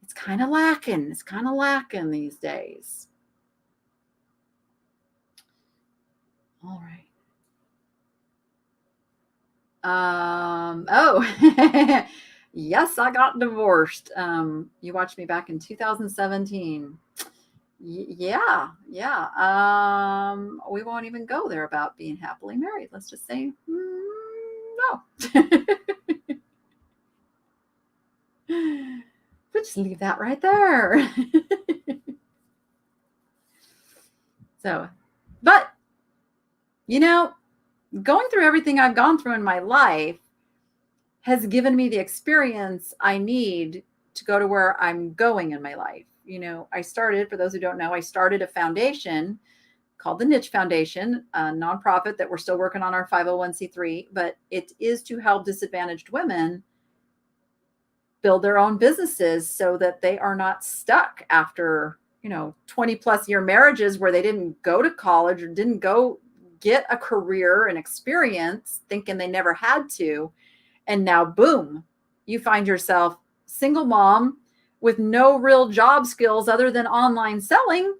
It's kind of lacking. It's kind of lacking these days. All right. Yes, I got divorced. You watched me back in 2017. Yeah. We won't even go there about being happily married. Let's just say no. We'll just leave that right there. So, but going through everything I've gone through in my life has given me the experience I need to go to where I'm going in my life. I started, for those who don't know, I started a foundation called the Niche Foundation, a nonprofit that we're still working on our 501c3, but it is to help disadvantaged women build their own businesses so that they are not stuck after, 20 plus year marriages where they didn't go to college or didn't go get a career and experience, thinking they never had to. And now, boom, you find yourself single mom with no real job skills other than online selling.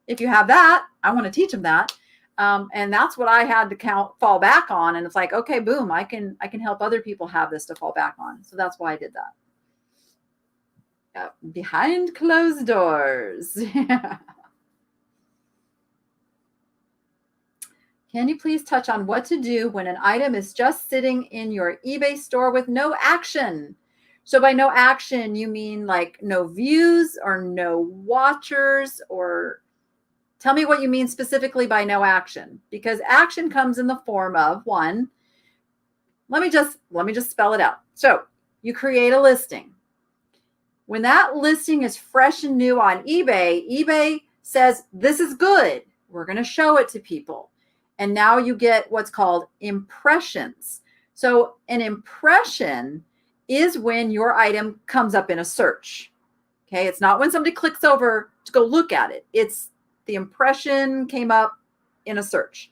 If you have that, I want to teach them that. And that's what I had to fall back on. And it's like, okay, boom, I can help other people have this to fall back on. So that's why I did that. Behind closed doors. Can you please touch on what to do when an item is just sitting in your eBay store with no action? So by no action, you mean like no views or no watchers, or tell me what you mean specifically by no action, because action comes in the form of one. Let me just spell it out. So you create a listing. When that listing is fresh and new on eBay, eBay says, this is good. We're going to show it to people. And now you get what's called impressions. So an impression is when your item comes up in a search. Okay. It's not when somebody clicks over to go look at it. It's the impression came up in a search.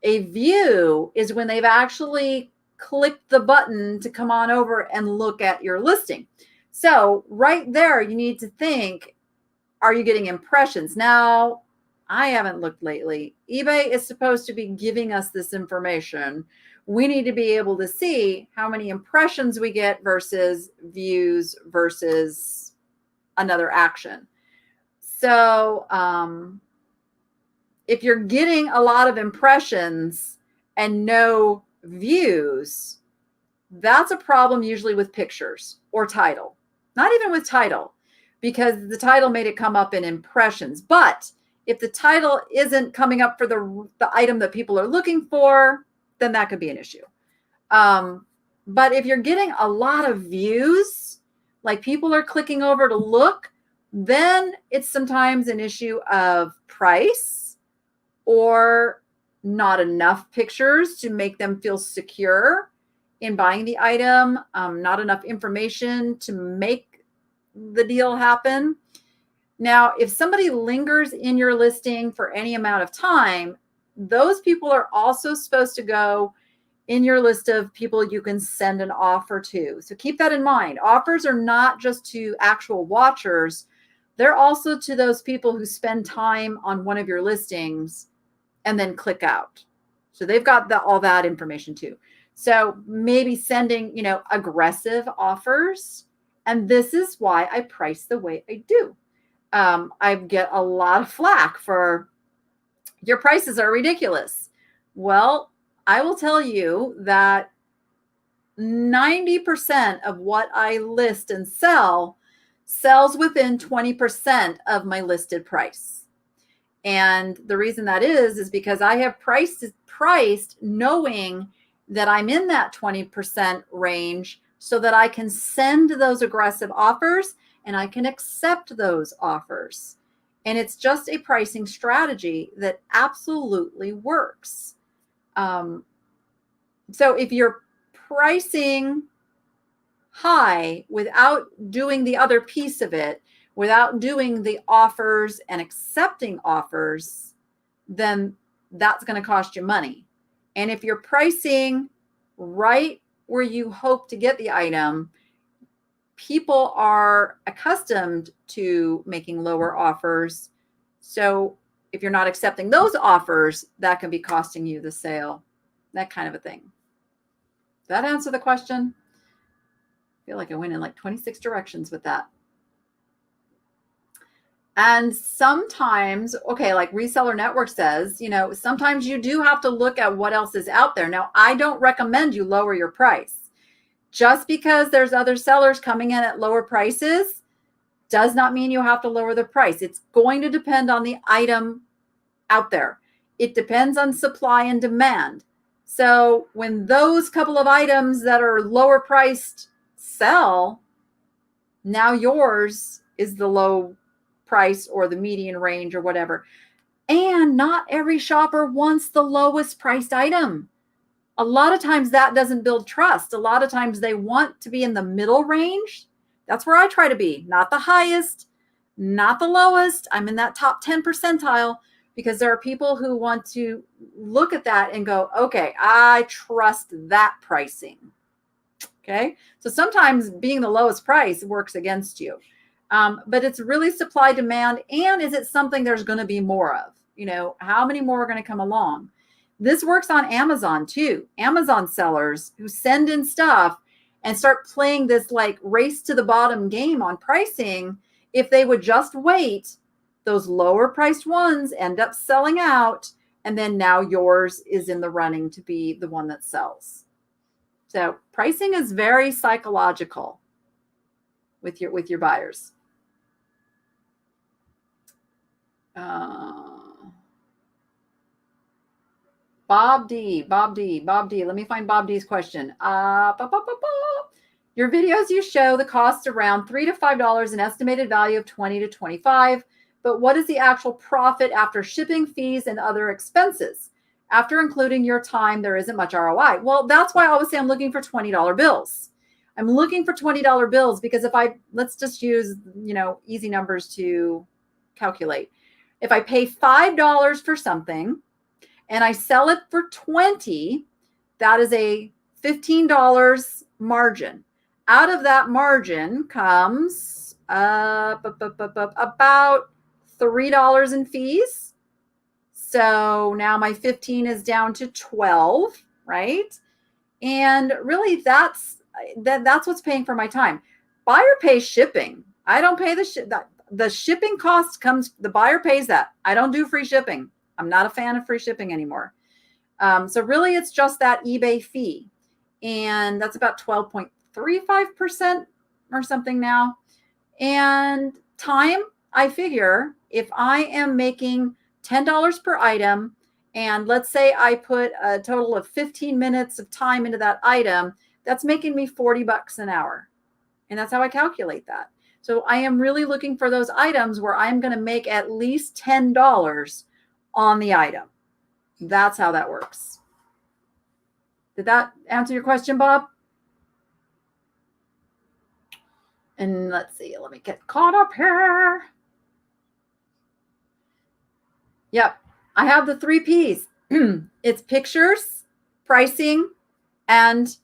A view is when they've actually clicked the button to come on over and look at your listing. So right there, you need to think, are you getting impressions? Now, I haven't looked lately. eBay is supposed to be giving us this information. We need to be able to see how many impressions we get versus views versus another action. So if you're getting a lot of impressions and no views, that's a problem usually with pictures or title. Not even with title, because the title made it come up in impressions. But if the title isn't coming up for the item that people are looking for, then that could be an issue. But if you're getting a lot of views, like people are clicking over to look, then it's sometimes an issue of price or not enough pictures to make them feel secure in buying the item, not enough information to make the deal happen. Now, if somebody lingers in your listing for any amount of time, those people are also supposed to go in your list of people you can send an offer to. So keep that in mind. Offers are not just to actual watchers. They're also to those people who spend time on one of your listings and then click out. So they've got all that information too. So maybe sending, aggressive offers. And this is why I price the way I do. I get a lot of flack for your prices are ridiculous. Well, I will tell you that 90% of what I list and sells within 20% of my listed price. And the reason that is because I have priced knowing that I'm in that 20% range so that I can send those aggressive offers and I can accept those offers. And it's just a pricing strategy that absolutely works. So if you're pricing high without doing the other piece of it, without doing the offers and accepting offers, then that's going to cost you money. And if you're pricing right where you hope to get the item, people are accustomed to making lower offers. So if you're not accepting those offers, that can be costing you the sale, that kind of a thing. Does that answer the question? I feel like I went in like 26 directions with that. And sometimes, like Reseller Network says, sometimes you do have to look at what else is out there. Now, I don't recommend you lower your price. Just because there's other sellers coming in at lower prices does not mean you have to lower the price. It's going to depend on the item out there. It depends on supply and demand. So when those couple of items that are lower priced sell, now yours is the low price or the median range or whatever. And not every shopper wants the lowest priced item. A lot of times that doesn't build trust. A lot of times they want to be in the middle range. That's where I try to be. Not the highest, not the lowest. I'm in that top 10 percentile because there are people who want to look at that and go, okay, I trust that pricing. Okay. So sometimes being the lowest price works against you. But it's really supply demand. And is it something there's going to be more of? You know, how many more are going to come along? This works on Amazon too. Amazon sellers who send in stuff and start playing this like race to the bottom game on pricing, if they would just wait, those lower priced ones end up selling out. And then now yours is in the running to be the one that sells. So pricing is very psychological with your buyers. Bob D. Let me find Bob D's question. Your videos, you show the cost around $3 to $5, an estimated value of 20 to 25. But what is the actual profit after shipping fees and other expenses? After including your time, there isn't much ROI. Well, that's why I always say I'm looking for $20 bills. I'm looking for $20 bills because let's just use, easy numbers to calculate. If I pay $5 for something and I sell it for 20, that is a $15 margin. Out of that margin comes about $3 in fees. So now my 15 is down to 12, right? And really that's what's paying for my time. Buyer pays shipping. I don't pay the shipping cost comes, the buyer pays that. I don't do free shipping. I'm not a fan of free shipping anymore. So really it's just that eBay fee. And that's about 12.35% or something now. And time, I figure if I am making $10 per item, and let's say I put a total of 15 minutes of time into that item, that's making me $40 an hour. And that's how I calculate that. So I am really looking for those items where I'm going to make at least $10 on the item. That's how that works. Did that answer your question, Bob? And let's see, let me get caught up here. Yep, I have the 3 P's. It's pictures, pricing, and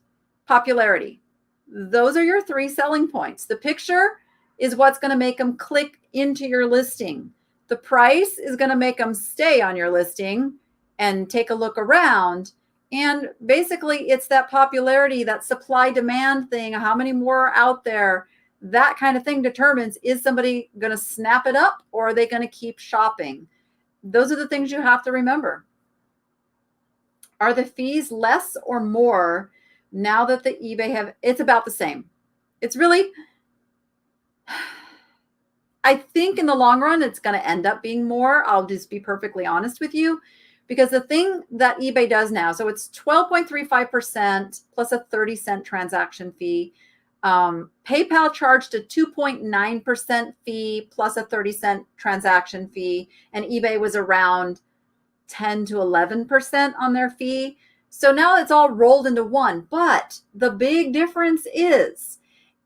popularity. Those are your 3 selling points. The picture is what's going to make them click into your listing. The price is going to make them stay on your listing and take a look around. And basically, it's that popularity, that supply demand thing, how many more are out there. That kind of thing determines, is somebody going to snap it up or are they going to keep shopping? Those are the things you have to remember. Are the fees less or more now that the eBay it's about the same. It's really, I think in the long run, it's going to end up being more. I'll just be perfectly honest with you, because the thing that eBay does now, so it's 12.35% plus a 30-cent transaction fee. PayPal charged a 2.9% fee plus a 30-cent transaction fee, and eBay was around 10 to 11% on their fee. So now it's all rolled into one. But the big difference is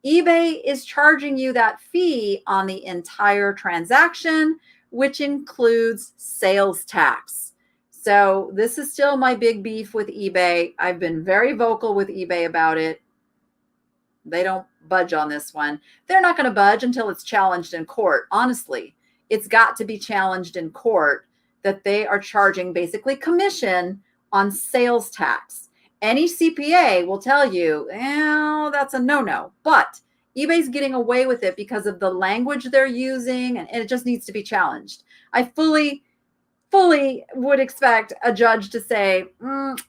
eBay is charging you that fee on the entire transaction, which includes sales tax. So this is still my big beef with eBay. I've been very vocal with eBay about it. They don't budge on this one. They're not going to budge until it's challenged in court. Honestly, it's got to be challenged in court that they are charging basically commission on sales tax. Any CPA will tell you, that's a no-no. But eBay's getting away with it because of the language they're using, and it just needs to be challenged. I fully would expect a judge to say,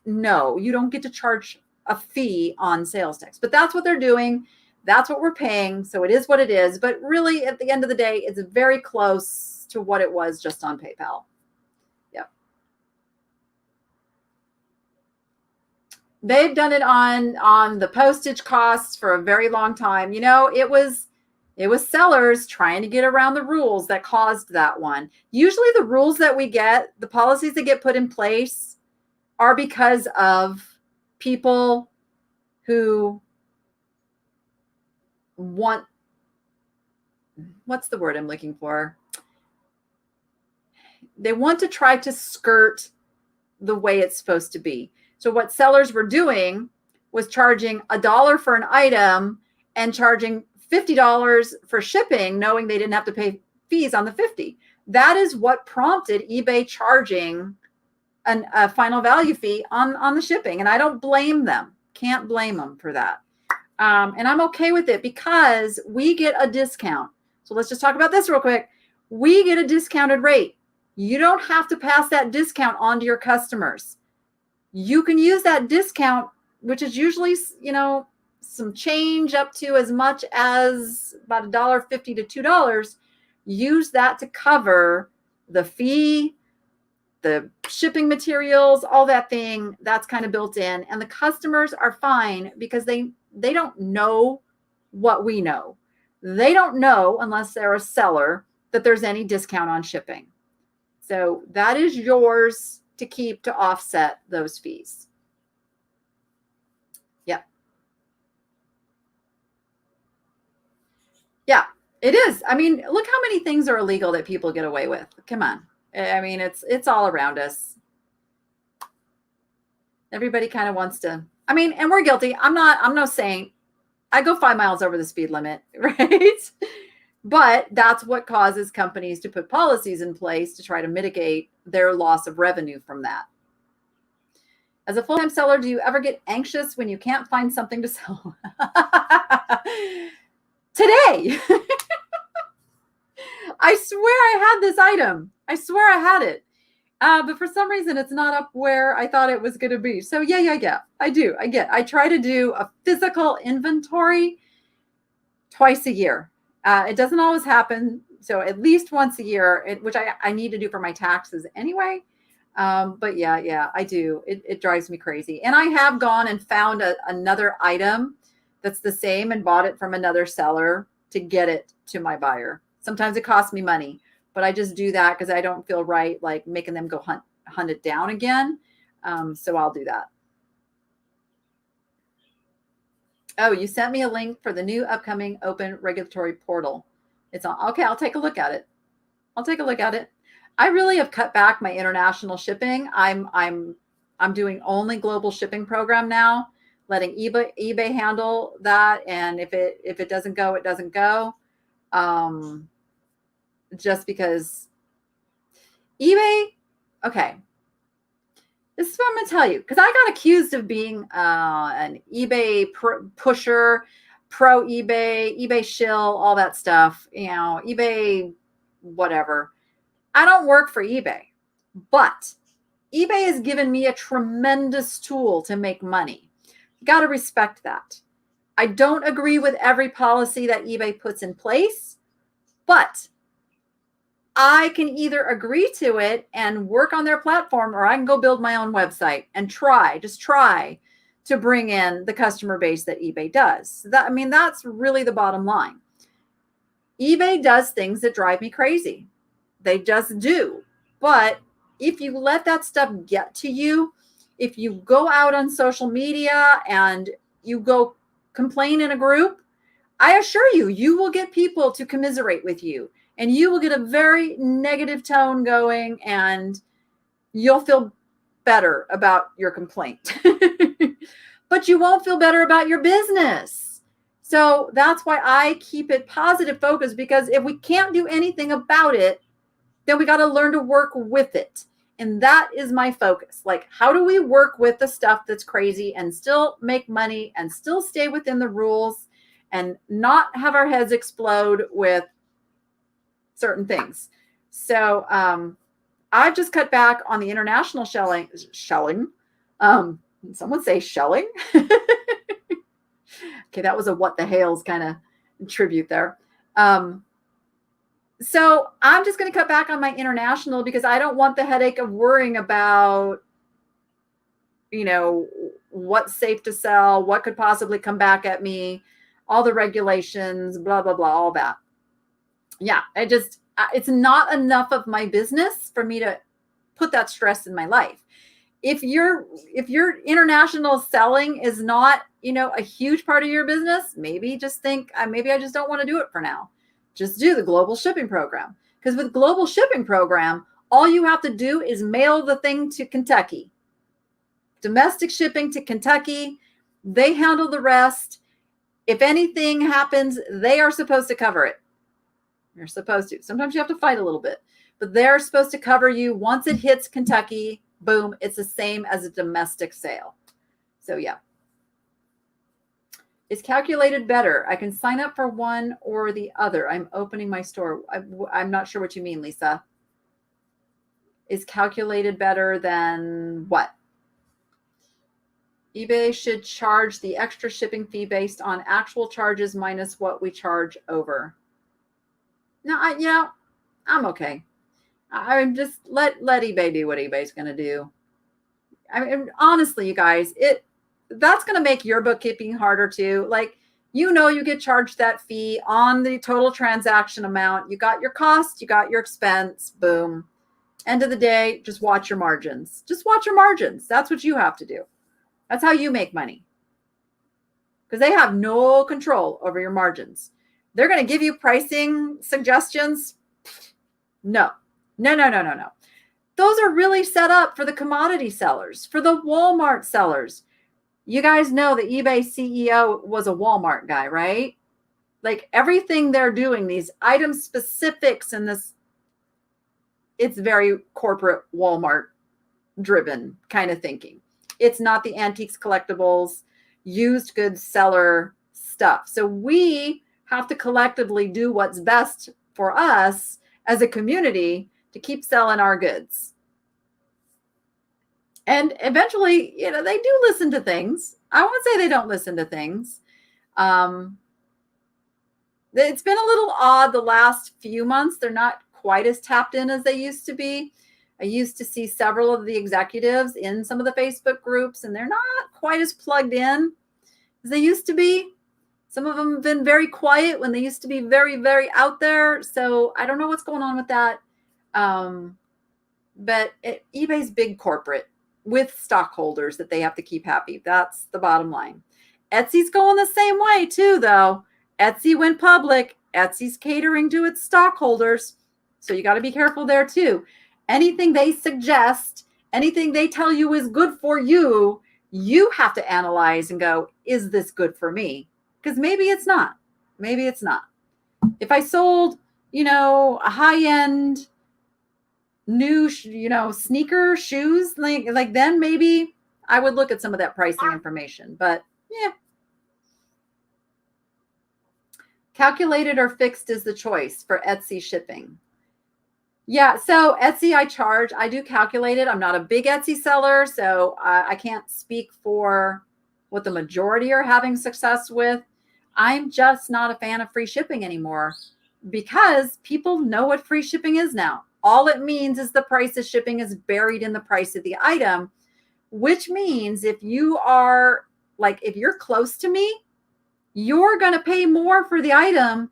no, you don't get to charge a fee on sales tax. But that's what they're doing. That's what we're paying. So it is what it is. But really, at the end of the day, it's very close to what it was just on PayPal. Yep. They've done it on the postage costs for a very long time. It was sellers trying to get around the rules that caused that one. Usually the rules that we get, the policies that get put in place, are because of people who want, what's the word I'm looking for? They want to try to skirt the way it's supposed to be. So what sellers were doing was charging $1 for an item and charging $50 for shipping, knowing they didn't have to pay fees on the 50. That is what prompted eBay charging a final value fee on the shipping. And I don't blame them. Can't blame them for that. And I'm okay with it because we get a discount. So let's just talk about this real quick. We get a discounted rate. You don't have to pass that discount on to your customers. You can use that discount, which is usually, some change up to as much as about $1.50 to $2. Use that to cover the fee, the shipping materials, all that thing that's kind of built in. And the customers are fine because they don't know what we know. They don't know, unless they're a seller, that there's any discount on shipping. So that is yours to keep to offset those fees. Yeah. Yeah, it is. I mean, look how many things are illegal that people get away with. Come on. I mean, it's all around us. Everybody kind of wants to, and we're guilty. I'm no saint. I go 5 miles over the speed limit, right? But that's what causes companies to put policies in place to try to mitigate their loss of revenue from that. As a full-time seller, do you ever get anxious when you can't find something to sell? Today, I swear I had this item. I swear I had it. But for some reason, it's not up where I thought it was going to be. So yeah, I do. I try to do a physical inventory twice a year. It doesn't always happen. So at least once a year, which I need to do for my taxes anyway. But yeah, I do. It drives me crazy. And I have gone and found another item that's the same and bought it from another seller to get it to my buyer. Sometimes it costs me money, but I just do that because I don't feel right like making them go hunt it down again. So I'll do that. Oh, you sent me a link for the new upcoming open regulatory portal. It's on. Okay, I'll take a look at it. I really have cut back my international shipping. I'm doing only global shipping program now, letting eBay handle that. And if it doesn't go, it doesn't go. Just because eBay, okay. This is what I'm going to tell you, because I got accused of being an eBay pusher, pro eBay shill, all that stuff, eBay, whatever. I don't work for eBay, but eBay has given me a tremendous tool to make money. You got to respect that. I don't agree with every policy that eBay puts in place, but I can either agree to it and work on their platform, or I can go build my own website and try to bring in the customer base that eBay does. That's really the bottom line. eBay does things that drive me crazy. They just do. But if you let that stuff get to you, if you go out on social media and you go complain in a group, I assure you, you will get people to commiserate with you. And you will get a very negative tone going, and you'll feel better about your complaint. But you won't feel better about your business. So that's why I keep it positive focus, because if we can't do anything about it, then we got to learn to work with it. And that is my focus. Like, how do we work with the stuff that's crazy and still make money and still stay within the rules and not have our heads explode with certain things. So I've just cut back on the international shelling. Someone say shelling. Okay, that was a what the hell's kind of tribute there. So I'm just going to cut back on my international because I don't want the headache of worrying about, what's safe to sell, what could possibly come back at me, all the regulations, blah, blah, blah, all that. Yeah, it's not enough of my business for me to put that stress in my life. If your international selling is not, a huge part of your business, maybe just think, maybe I just don't want to do it for now. Just do the global shipping program. Because with global shipping program, all you have to do is mail the thing to Kentucky. Domestic shipping to Kentucky. They handle the rest. If anything happens, they are supposed to cover it. You're supposed to. Sometimes you have to fight a little bit, but they're supposed to cover you. Once it hits Kentucky, boom, it's the same as a domestic sale. So yeah. Is calculated better? I can sign up for one or the other. I'm opening my store. I'm not sure what you mean, Lisa. Is calculated better than what? eBay should charge the extra shipping fee based on actual charges minus what we charge over. No, I'm okay. I'm just let eBay do what eBay's going to do. I mean, honestly, you guys, that's going to make your bookkeeping harder too. Like, you get charged that fee on the total transaction amount. You got your cost, you got your expense, boom. End of the day, just watch your margins. Just watch your margins. That's what you have to do. That's how you make money. Because they have no control over your margins. They're going to give you pricing suggestions. No. Those are really set up for the commodity sellers, for the Walmart sellers. You guys know the eBay CEO was a Walmart guy, right? Like everything they're doing, these item specifics and this, it's very corporate Walmart driven kind of thinking. It's not the antiques, collectibles, used goods seller stuff. So we have to collectively do what's best for us as a community to keep selling our goods. And eventually, they do listen to things. I won't say they don't listen to things. It's been a little odd the last few months. They're not quite as tapped in as they used to be. I used to see several of the executives in some of the Facebook groups, and they're not quite as plugged in as they used to be. Some of them have been very quiet when they used to be very, very out there. So I don't know what's going on with that. But eBay's big corporate with stockholders that they have to keep happy. That's the bottom line. Etsy's going the same way too, though. Etsy went public. Etsy's catering to its stockholders. So you got to be careful there too. Anything they suggest, anything they tell you is good for you, you have to analyze and go, is this good for me? Because maybe it's not. Maybe it's not. If I sold, a high-end new, sneaker shoes, like then maybe I would look at some of that pricing information. But yeah. Calculated or fixed is the choice for Etsy shipping. Yeah, so Etsy I do calculate it. I'm not a big Etsy seller, so I can't speak for what the majority are having success with. I'm just not a fan of free shipping anymore because people know what free shipping is now. All it means is the price of shipping is buried in the price of the item, which means if you're close to me, you're going to pay more for the item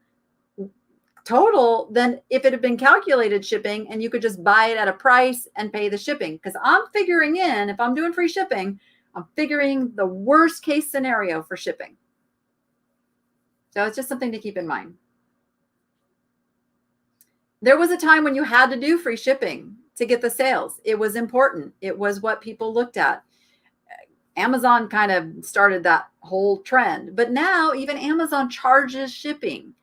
total than if it had been calculated shipping and you could just buy it at a price and pay the shipping. Because I'm figuring in, if I'm doing free shipping, I'm figuring the worst case scenario for shipping. So it's just something to keep in mind. There was a time when you had to do free shipping to get the sales. It was important. It was what people looked at. Amazon kind of started that whole trend. But now even Amazon charges shipping.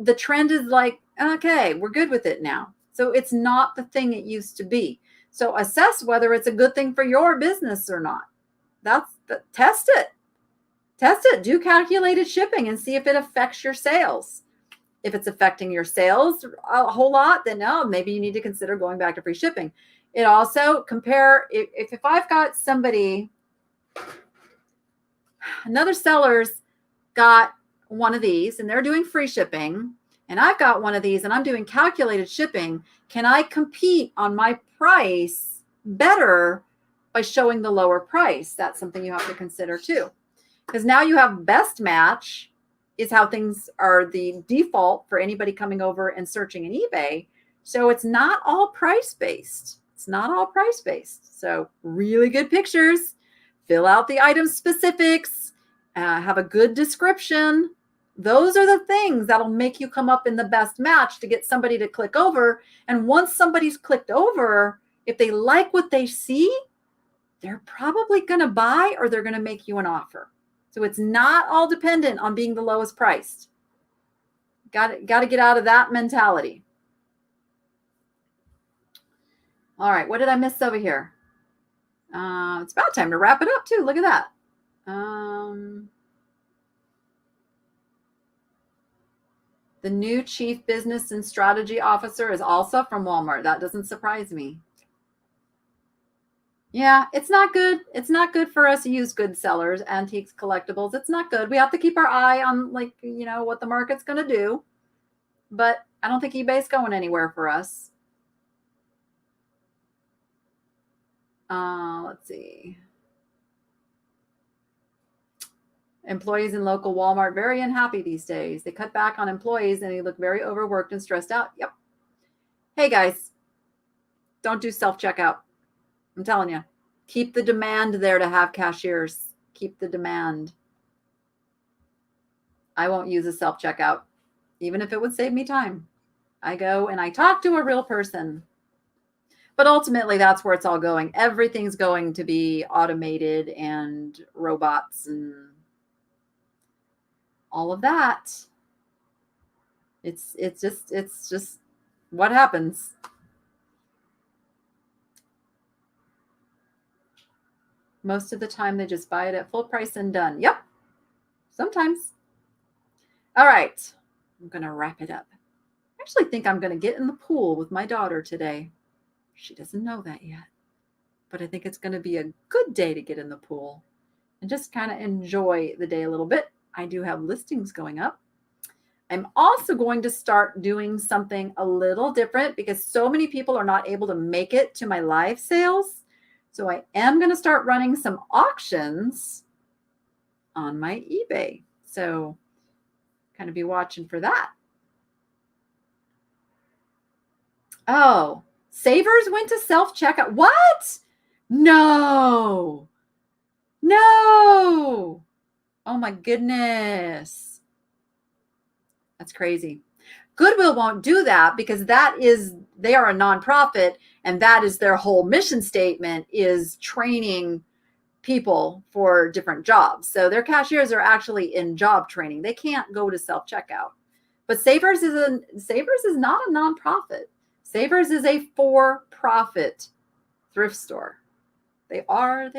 The trend is like, okay, we're good with it now. So it's not the thing it used to be. So assess whether it's a good thing for your business or not. Test it. Test it. Do calculated shipping and see if it affects your sales. If it's affecting your sales a whole lot, then no, maybe you need to consider going back to free shipping. It also compare if I've got another seller's got one of these and they're doing free shipping and I've got one of these and I'm doing calculated shipping, can I compete on my price better by showing the lower price? That's something you have to consider too. Because now you have best match is how things are the default for anybody coming over and searching in eBay. So it's not all price-based. It's not all price-based. So really good pictures, fill out the item specifics, have a good description. Those are the things that'll make you come up in the best match to get somebody to click over. And once somebody's clicked over, if they like what they see, they're probably going to buy or they're going to make you an offer. So it's not all dependent on being the lowest priced. Got to get out of that mentality. All right, what did I miss over here? It's about time to wrap it up too. Look at that. The new Chief Business and Strategy Officer is also from Walmart. That doesn't surprise me. Yeah, it's not good. It's not good for us used goods sellers, antiques, collectibles. It's not good. We have to keep our eye on, like, what the market's going to do. But I don't think eBay's going anywhere for us. Let's see. Employees in local Walmart very unhappy these days. They cut back on employees and they look very overworked and stressed out. Yep. Hey guys, don't do self-checkout. I'm telling you, keep the demand there to have cashiers. Keep the demand. I won't use a self-checkout, even if it would save me time. I go and I talk to a real person. But ultimately, that's where it's all going. Everything's going to be automated and robots and all of that. It's just what happens. Most of the time, they just buy it at full price and done. Yep. Sometimes. All right. I'm going to wrap it up. I actually think I'm going to get in the pool with my daughter today. She doesn't know that yet. But I think it's going to be a good day to get in the pool and just kind of enjoy the day a little bit. I do have listings going up. I'm also going to start doing something a little different because so many people are not able to make it to my live sales. So I am going to start running some auctions on my eBay. So kind of be watching for that. Oh, Savers went to self-checkout. What? No. Oh my goodness. That's crazy. Goodwill won't do that because they are a nonprofit and that is their whole mission statement, is training people for different jobs. So their cashiers are actually in job training. They can't go to self-checkout. But Savers is not a nonprofit. Savers is a for-profit thrift store. They are.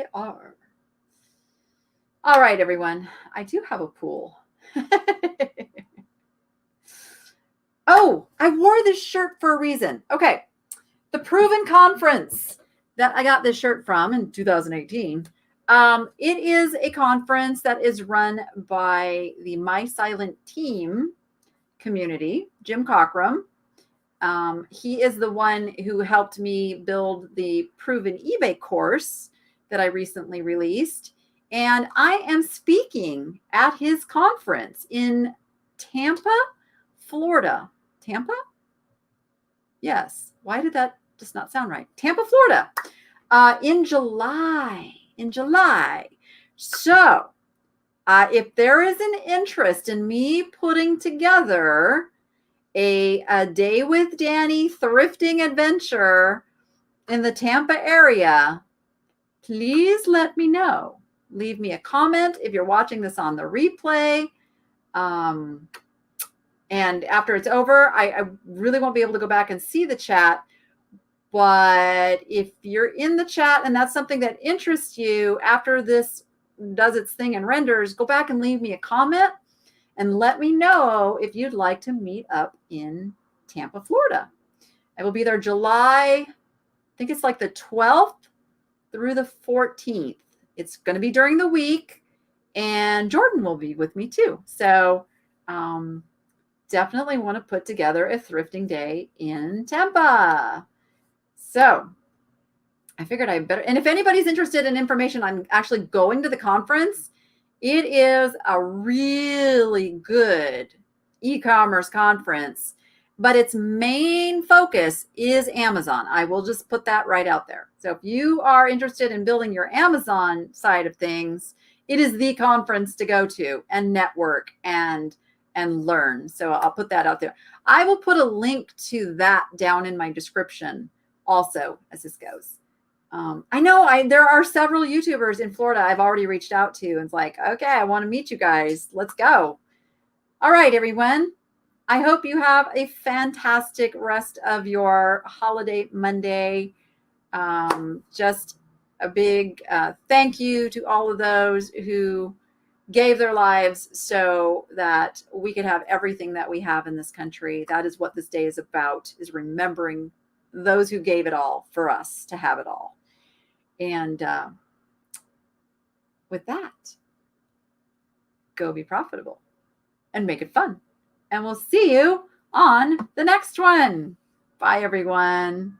All right, everyone. I do have a pool. Oh, I wore this shirt for a reason. Okay. The Proven Conference that I got this shirt from in 2018. It is a conference that is run by the My Silent Team community, Jim Cockrum. He is the one who helped me build the Proven eBay course that I recently released. And I am speaking at his conference in Tampa, Florida. Tampa? Yes. Why did that just not sound right? Tampa, Florida, in July. So if there is an interest in me putting together a day with Danny thrifting adventure in the Tampa area, please let me know. Leave me a comment if you're watching this on the replay. And after it's over, I really won't be able to go back and see the chat. But if you're in the chat and that's something that interests you after this does its thing and renders, go back and leave me a comment and let me know if you'd like to meet up in Tampa, Florida. I will be there July, I think it's like the 12th through the 14th. It's going to be during the week, and Jordan will be with me too. So definitely want to put together a thrifting day in Tampa. So I figured I better, and if anybody's interested in information on actually going to the conference, it is a really good e-commerce conference, but its main focus is Amazon. I will just put that right out there. So if you are interested in building your Amazon side of things, it is the conference to go to and network and learn. So I'll put that out there. I will put a link to that down in my description also as this goes. I know there are several YouTubers in Florida I've already reached out to, and it's like, okay, I want to meet you guys. Let's go. All right, everyone. I hope you have a fantastic rest of your holiday Monday. Just a big thank you to all of those who gave their lives so that we could have everything that we have in this country. That is what this day is about, is remembering those who gave it all for us to have it all. And with that, go be profitable and make it fun. And we'll see you on the next one. Bye, everyone.